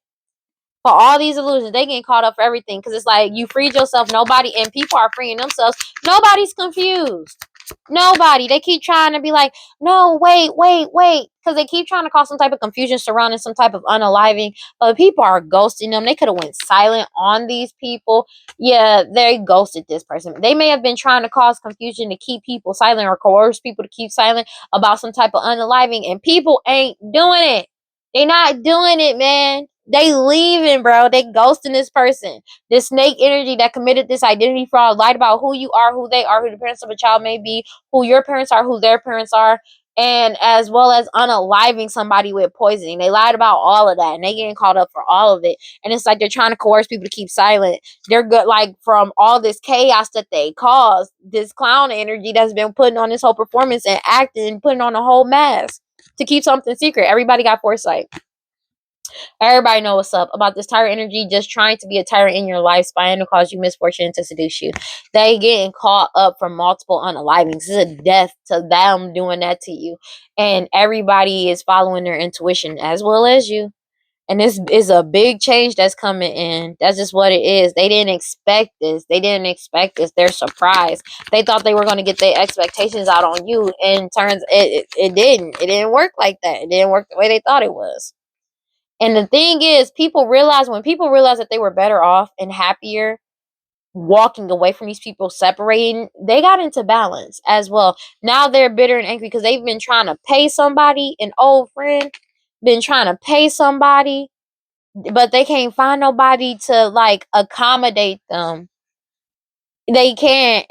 Speaker 1: For all these illusions, they getting caught up for everything because it's like you freed yourself. Nobody, and people are freeing themselves. Nobody's confused. Nobody. They keep trying to be like, no, wait, because they keep trying to cause some type of confusion surrounding some type of unaliving. But people are ghosting them. They could have went silent on these people. Yeah, they ghosted this person. They may have been trying to cause confusion to keep people silent or coerce people to keep silent about some type of unaliving, and people ain't doing it. They not doing it, man. They leaving, bro. They ghosting this person. This snake energy that committed this identity fraud, lied about who you are, who they are, who the parents of a child may be, who your parents are, who their parents are, and as well as unaliving somebody with poisoning. They lied about all of that, and they getting caught up for all of it. And it's like they're trying to coerce people to keep silent. They're good, like from all this chaos that they caused, this clown energy that's been putting on this whole performance and acting and putting on a whole mask to keep something secret. Everybody got foresight. Everybody know what's up about this tyrant energy, just trying to be a tyrant in your life, spying to cause you misfortune to seduce you. They getting caught up from multiple unalivings. This is a death to them doing that to you. And everybody is following their intuition as well as you. And this is a big change that's coming in. That's just what it is. They didn't expect this. They didn't expect this. They're surprised. They thought they were going to get their expectations out on you. And turns it didn't. It didn't work like that. It didn't work the way they thought it was. And the thing is, when people realize that they were better off and happier walking away from these people, separating, they got into balance as well. Now they're bitter and angry because they've been trying to pay somebody, an old friend, been trying to pay somebody, but they can't find nobody to like accommodate them. They can't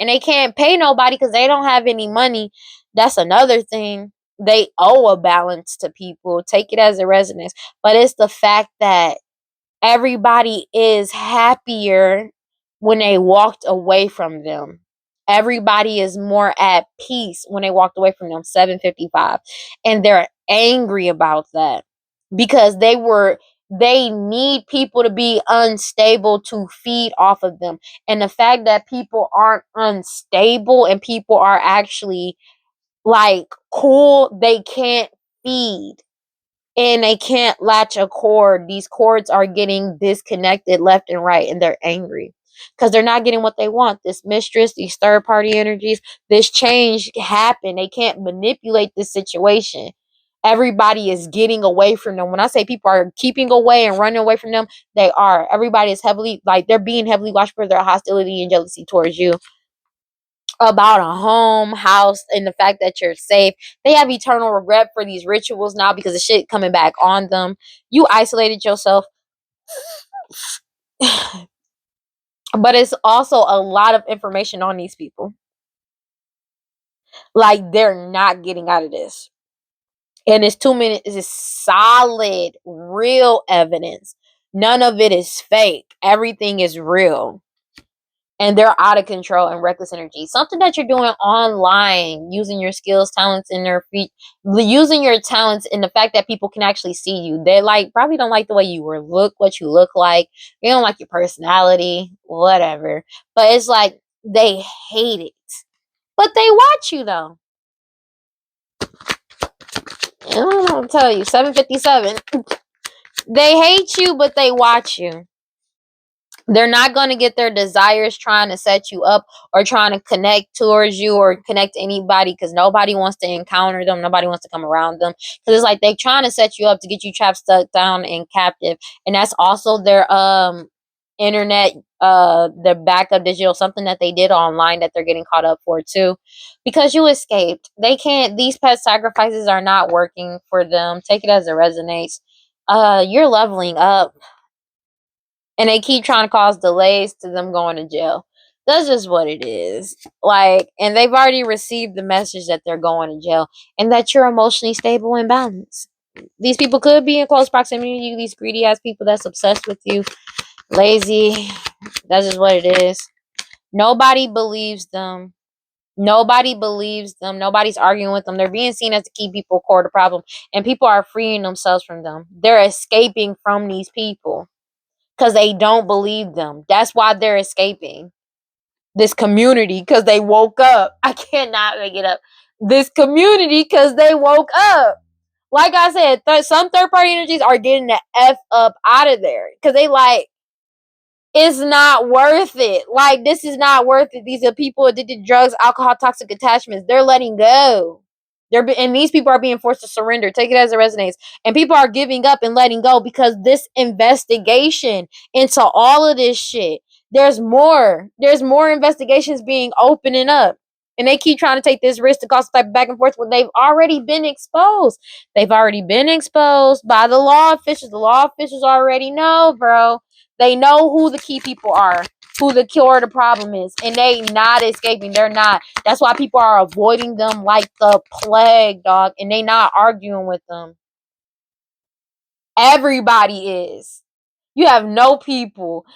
Speaker 1: pay nobody because they don't have any money. That's another thing. They owe a balance to people. Take it as a resonance. But it's the fact that everybody is happier when they walked away from them. Everybody is more at peace when they walked away from them. 755. And they're angry about that because they need people to be unstable to feed off of them. And the fact that people aren't unstable and people are actually like cool, they can't feed and they can't latch a cord. These cords are getting disconnected left and right, and they're angry because they're not getting what they want. This mistress, these third party energies, this change happened. They can't manipulate this situation. Everybody is getting away from them. When I say people are keeping away and running away from them, they are. Everybody is heavily, like, they're being heavily watched for their hostility and jealousy towards you about a home, house, and the fact that you're safe. They have eternal regret for these rituals now because the shit coming back on them. You isolated yourself. But it's also a lot of information on these people. Like they're not getting out of this. And it's 2 minutes, it's solid, real evidence. None of it is fake. Everything is real. And they're out of control and reckless energy. Something that you're doing online, using your skills, talents, and their feet, using your talents, and the fact that people can actually see you. They like probably don't like the way what you look like. They don't like your personality, whatever. But it's like they hate it, but they watch you though. I don't know what to tell you. 757. They hate you, but they watch you. They're not going to get their desires trying to set you up or trying to connect towards you or connect to anybody, because nobody wants to encounter them. Nobody wants to come around them, because it's like they trying to set you up to get you trapped, stuck down, and captive. And that's also their internet, their backup digital, something that they did online that they're getting caught up for too, because you escaped. They can't, these pet sacrifices are not working for them. Take it as it resonates. You're leveling up, and they keep trying to cause delays to them going to jail. That's just what it is. Like, and they've already received the message that they're going to jail and that you're emotionally stable and balanced. These people could be in close proximity to you, these greedy ass people that's obsessed with you, lazy. That's just what it is. Nobody believes them. Nobody believes them. Nobody's arguing with them. They're being seen as the key people core to the problem, and people are freeing themselves from them. They're escaping from these people because they don't believe them. That's why they're escaping this community, because they woke up. I cannot make it up. This community, because they woke up. Like I said, some third party energies are getting the F up out of there, because they like, it's not worth it. Like, this is not worth it. These are people addicted to drugs, alcohol, toxic attachments. They're letting go. And these people are being forced to surrender. Take it as it resonates. And people are giving up and letting go because this investigation into all of this shit. There's more. There's more investigations being opening up. And they keep trying to take this risk to cause type of back and forth when they've already been exposed. They've already been exposed by the law officials. The law officials already know, bro. They know who the key people are, who the cure of the problem is, and they not escaping. They're not. That's why people are avoiding them like the plague, dog, and they not arguing with them. Everybody is. You have no people.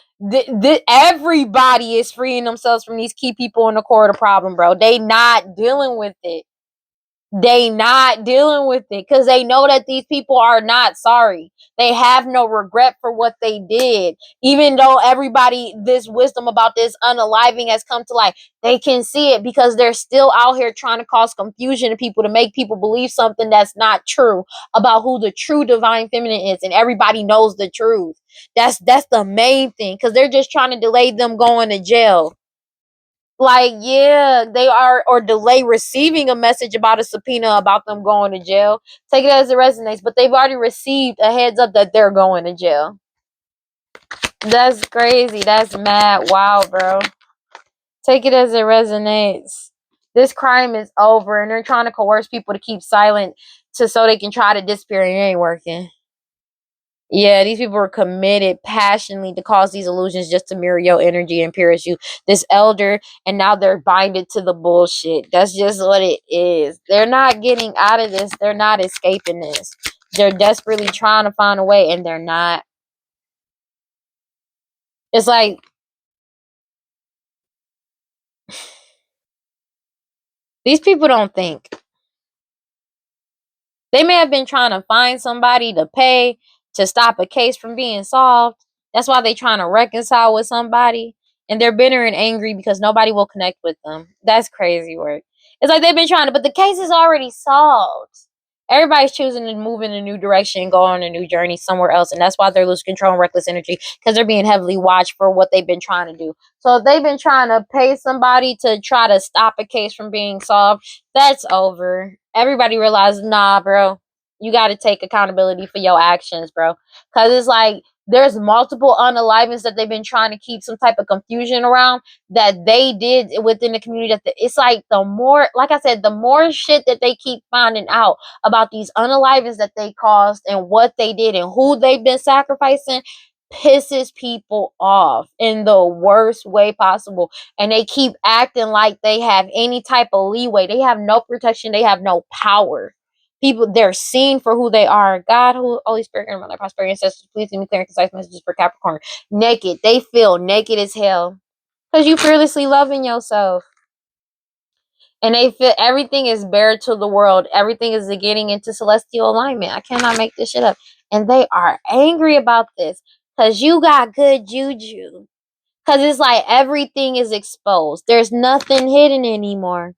Speaker 1: Everybody is freeing themselves from these key people in the core of the problem, bro. They not dealing with it. They not dealing with it because they know that these people are not sorry. They have no regret for what they did. Even though everybody, this wisdom about this unaliving has come to light, they can see it because they're still out here trying to cause confusion to people, to make people believe something that's not true about who the true divine feminine is. And everybody knows the truth. That's the main thing, because they're just trying to delay them going to jail. Like, yeah, they are, or delay receiving a message about a subpoena about them going to jail. Take it as it resonates, but they've already received a heads up that they're going to jail. That's crazy. That's mad. Wow, bro. Take it as it resonates. This crime is over, and they're trying to coerce people to keep silent so they can try to disappear, and it ain't working. Yeah, these people are committed passionately to cause these illusions just to mirror your energy and pierce you. This elder, and now they're binded to the bullshit. That's just what it is. They're not getting out of this. They're not escaping this. They're desperately trying to find a way, and they're not. It's like, these people don't think. They may have been trying to find somebody to pay to stop a case from being solved. That's why they're trying to reconcile with somebody. And they're bitter and angry because nobody will connect with them. That's crazy work. It's like they've been trying to, but the case is already solved. Everybody's choosing to move in a new direction, go on a new journey somewhere else. And that's why they're losing control and reckless energy, because they're being heavily watched for what they've been trying to do. So if they've been trying to pay somebody to try to stop a case from being solved, that's over. Everybody realizes, nah, bro, you got to take accountability for your actions, bro. Because it's like, there's multiple unalivings that they've been trying to keep some type of confusion around that they did within the community. It's like, the more, like I said, the more shit that they keep finding out about these unalivings that they caused and what they did and who they've been sacrificing, pisses people off in the worst way possible. And they keep acting like they have any type of leeway. They have no protection. They have no power. People, they're seen for who they are. God, who, Holy Spirit, and my prosperity ancestors, please give me clear and concise messages for Capricorn. Naked. They feel naked as hell because you fearlessly loving yourself. And they feel everything is bare to the world. Everything is getting into celestial alignment. I cannot make this shit up. And they are angry about this because you got good juju. Because it's like everything is exposed. There's nothing hidden anymore.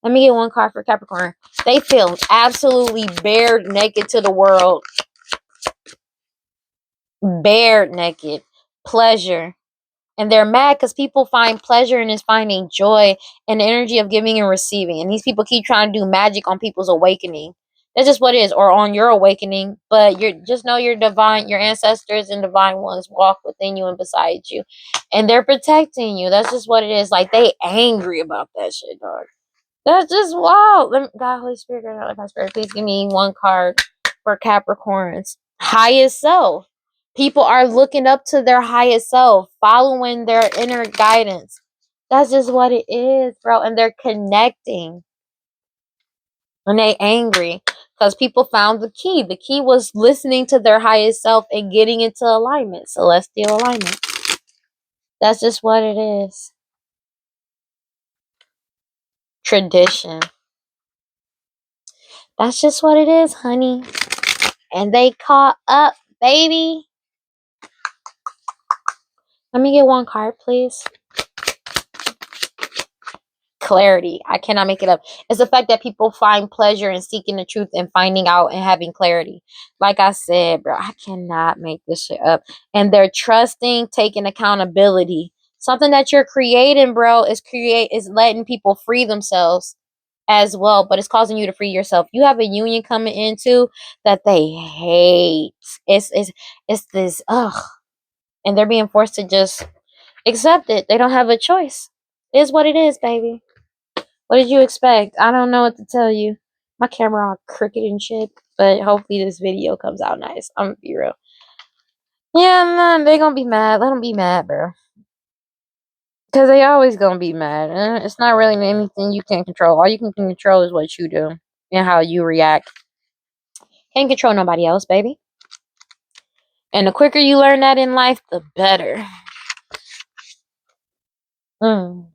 Speaker 1: Let me get one card for Capricorn. They feel absolutely bare naked to the world. Bare naked. Pleasure. And they're mad because people find pleasure in is finding joy and the energy of giving and receiving. And these people keep trying to do magic on people's awakening. That's just what it is, or on your awakening. But you're just know your divine, your ancestors and divine ones walk within you and beside you, and they're protecting you. That's just what it is. Like they angry about that shit, dog. That's just wow. God, Holy Spirit, God, Holy Spirit, please give me one card for Capricorns. Highest self. People are looking up to their highest self, following their inner guidance. That's just what it is, bro. And they're connecting. And they angry because people found the key. The key was listening to their highest self and getting into alignment, celestial alignment. That's just what it is. Tradition. That's just what it is, honey. And they caught up, baby. Let me get one card, please. Clarity. I cannot make it up. It's the fact that people find pleasure in seeking the truth and finding out and having clarity. Like I said, bro, I cannot make this shit up. And they're trusting, taking accountability. Something that you're creating, bro, is letting people free themselves as well, but it's causing you to free yourself. You have a union coming into that they hate. It's this and they're being forced to just accept it. They don't have a choice. It is what it is, baby. What did you expect? I don't know what to tell you. My camera all crooked and shit, but hopefully this video comes out nice. I'm gonna be real. Yeah, man, they gonna be mad. Let them be mad, bro. Because they always gonna be mad. It's not really anything you can control. All you can control is what you do and how you react. Can't control nobody else, baby. And the quicker you learn that in life, the better. Mm.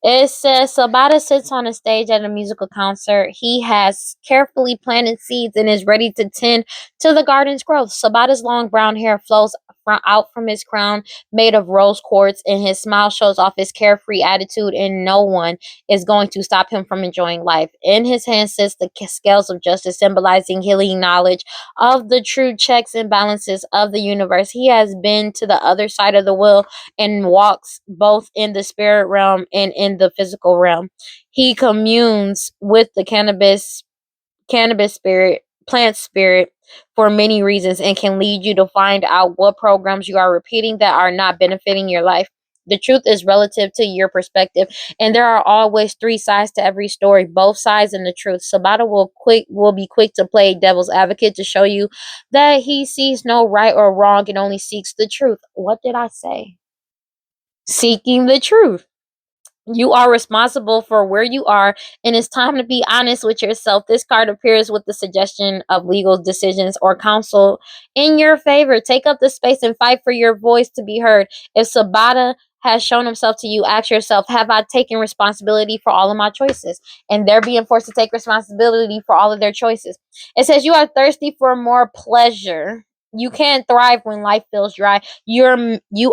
Speaker 1: It says Sabata sits on a stage at a musical concert. He has carefully planted seeds and is ready to tend to the garden's growth. Sabata's long brown hair flows out from his crown made of rose quartz, and his smile shows off his carefree attitude, and no one is going to stop him from enjoying life. In his hand sits the scales of justice, symbolizing healing knowledge of the true checks and balances of the universe. He has been to the other side of the wheel and walks both in the spirit realm and in the physical realm. He communes with the cannabis spirit, plant spirit, for many reasons, and can lead you to find out what programs you are repeating that are not benefiting your life. The truth is relative to your perspective, and there are always three sides to every story, both sides and the truth. Sabata will be quick to play devil's advocate to show you that he sees no right or wrong and only seeks the truth. What did I say? Seeking the truth. You are responsible for where you are, and it's time to be honest with yourself. This card appears with the suggestion of legal decisions or counsel in your favor. Take up the space and fight for your voice to be heard. If Sabata has shown himself to you, ask yourself, have I taken responsibility for all of my choices? And they're being forced to take responsibility for all of their choices. It says you are thirsty for more pleasure. You can't thrive when life feels dry. You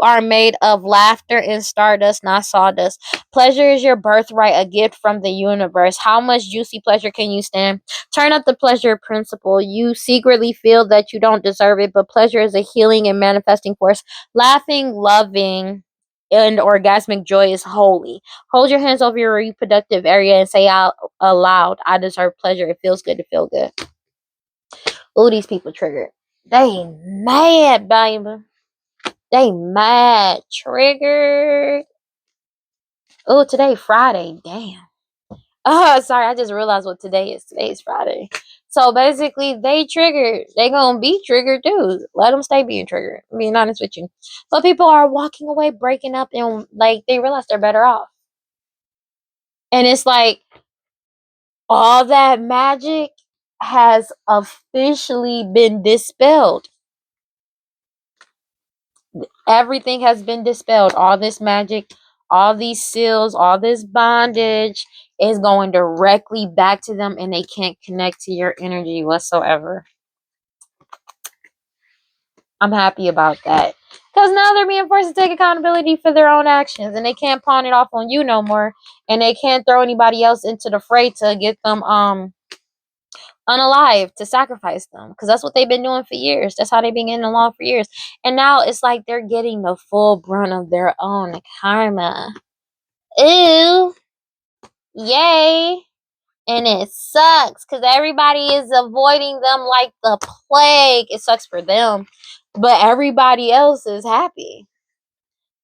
Speaker 1: are made of laughter and stardust, not sawdust. Pleasure is your birthright, a gift from the universe. How much juicy pleasure can you stand? Turn up the pleasure principle. You secretly feel that you don't deserve it, but pleasure is a healing and manifesting force. Laughing, loving, and orgasmic joy is holy. Hold your hands over your reproductive area and say out aloud, I deserve pleasure. It feels good to feel good. Ooh, these people triggered. They mad, baby. They mad. Triggered. Oh, today Friday. Damn. Oh, sorry. I just realized what today is. Today is Friday. So basically, they triggered. They gonna be triggered too. Let them stay being triggered. Being honest with you. But people are walking away, breaking up, and like they realize they're better off. And it's like all that magic has officially been dispelled. Everything has been dispelled. All this magic, all these seals, all this bondage is going directly back to them, and they can't connect to your energy whatsoever. I'm happy about that. Because now they're being forced to take accountability for their own actions, and they can't pawn it off on you no more. And they can't throw anybody else into the fray to get them unalive to sacrifice them, because that's what they've been doing for years. That's how they've been getting along for years. And now it's like they're getting the full brunt of their own karma. Ew. Yay. And it sucks because everybody is avoiding them like the plague. It sucks for them, but everybody else is happy.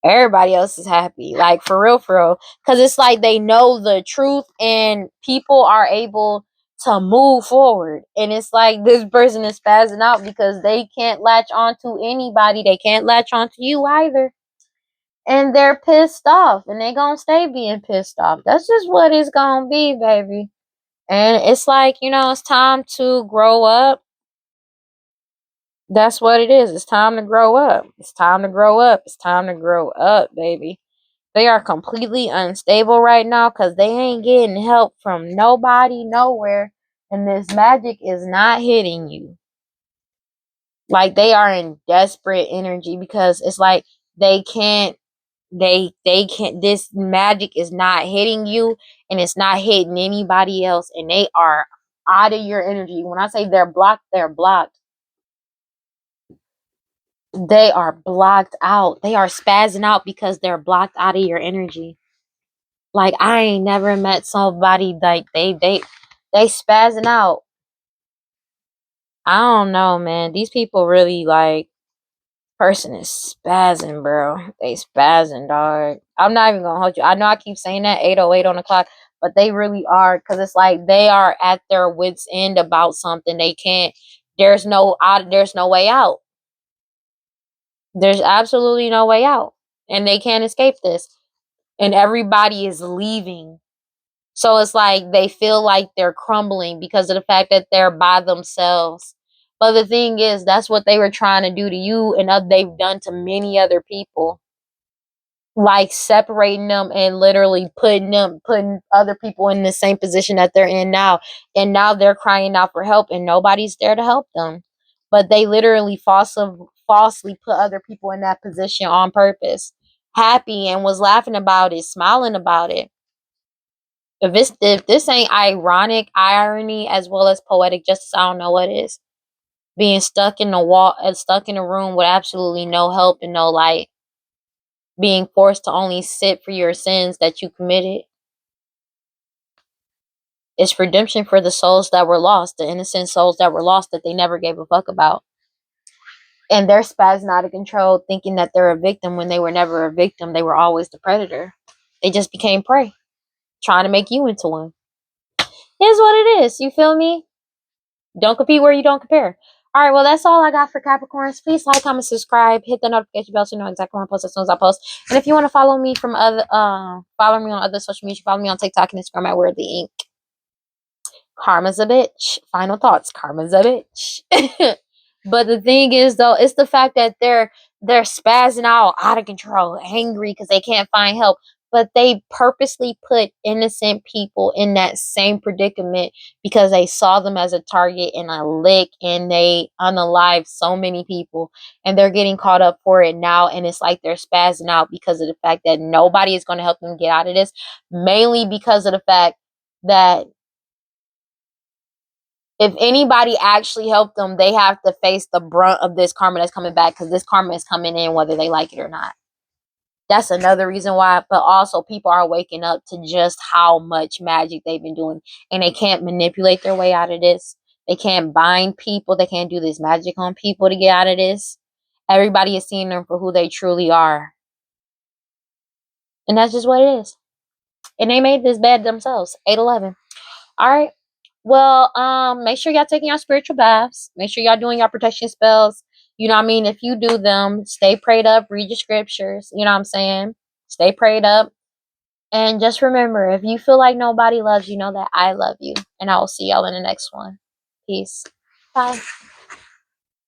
Speaker 1: Everybody else is happy, like for real, because it's like they know the truth and people are able to move forward. And it's like this person is spazzing out because they can't latch on to anybody. They can't latch on to you either. And they're pissed off, and they gonna stay being pissed off. That's just what it's gonna be, baby. And it's like, it's time to grow up. That's what it is. It's time to grow up. It's time to grow up. It's time to grow up, baby. They are completely unstable right now because they ain't getting help from nobody, nowhere. And this magic is not hitting you. Like, they are in desperate energy because it's like they can't, they can't, this magic is not hitting you and it's not hitting anybody else. And they are out of your energy. When I say they're blocked, they're blocked. They are blocked out. They are spazzing out because they're blocked out of your energy. Like, I ain't never met somebody like they spazzing out. I don't know, man. These people really, like, person is spazzing, bro. They spazzing, dog. I'm not even gonna hold you. I know I keep saying that 8:08 on the clock, but they really are, because it's like they are at their wits end about something. They can't. There's no out. There's no way out. There's absolutely no way out, and they can't escape this. And everybody is leaving. So it's like they feel like they're crumbling because of the fact that they're by themselves. But the thing is, that's what they were trying to do to you, and they've done to many other people. Like separating them and literally putting other people in the same position that they're in now. And now they're crying out for help and nobody's there to help them. But they literally falsely put other people in that position on purpose. Happy and was laughing about it, smiling about it. If this ain't ironic irony as well as poetic justice, I don't know what is. Being stuck in the wall, stuck in a room with absolutely no help and no light. Being forced to only sit for your sins that you committed. It's redemption for the souls that were lost, the innocent souls that were lost that they never gave a fuck about. And they're spazzing out of control, thinking that they're a victim when they were never a victim. They were always the predator. They just became prey, trying to make you into one. Here's what it is. You feel me? Don't compete where you don't compare. All right, well, that's all I got for Capricorns. Please like, comment, subscribe, hit the notification bell so you know exactly when I post as soon as I post. And if you want to follow me follow me on other social media, follow me on TikTok and Instagram at WeirdLee Inc. Karma's a bitch. Final thoughts. Karma's a bitch. But the thing is, though, it's the fact that they're spazzing out of control, angry because they can't find help. But they purposely put innocent people in that same predicament because they saw them as a target and a lick, and they unalive so many people, and they're getting caught up for it now. And it's like they're spazzing out because of the fact that nobody is going to help them get out of this, mainly because of the fact that if anybody actually helped them, they have to face the brunt of this karma that's coming back, because this karma is coming in whether they like it or not. That's another reason why. But also, people are waking up to just how much magic they've been doing, and they can't manipulate their way out of this. They can't bind people. They can't do this magic on people to get out of this. Everybody is seeing them for who they truly are, and that's just what it is. And they made this bad themselves. 8/11. All right. Well, make sure y'all taking your spiritual baths. Make sure y'all doing your protection spells. You know what I mean? If you do them, stay prayed up, read your scriptures. You know what I'm saying? Stay prayed up. And just remember, if you feel like nobody loves you, know that I love you. And I will see y'all in the next one. Peace. Bye.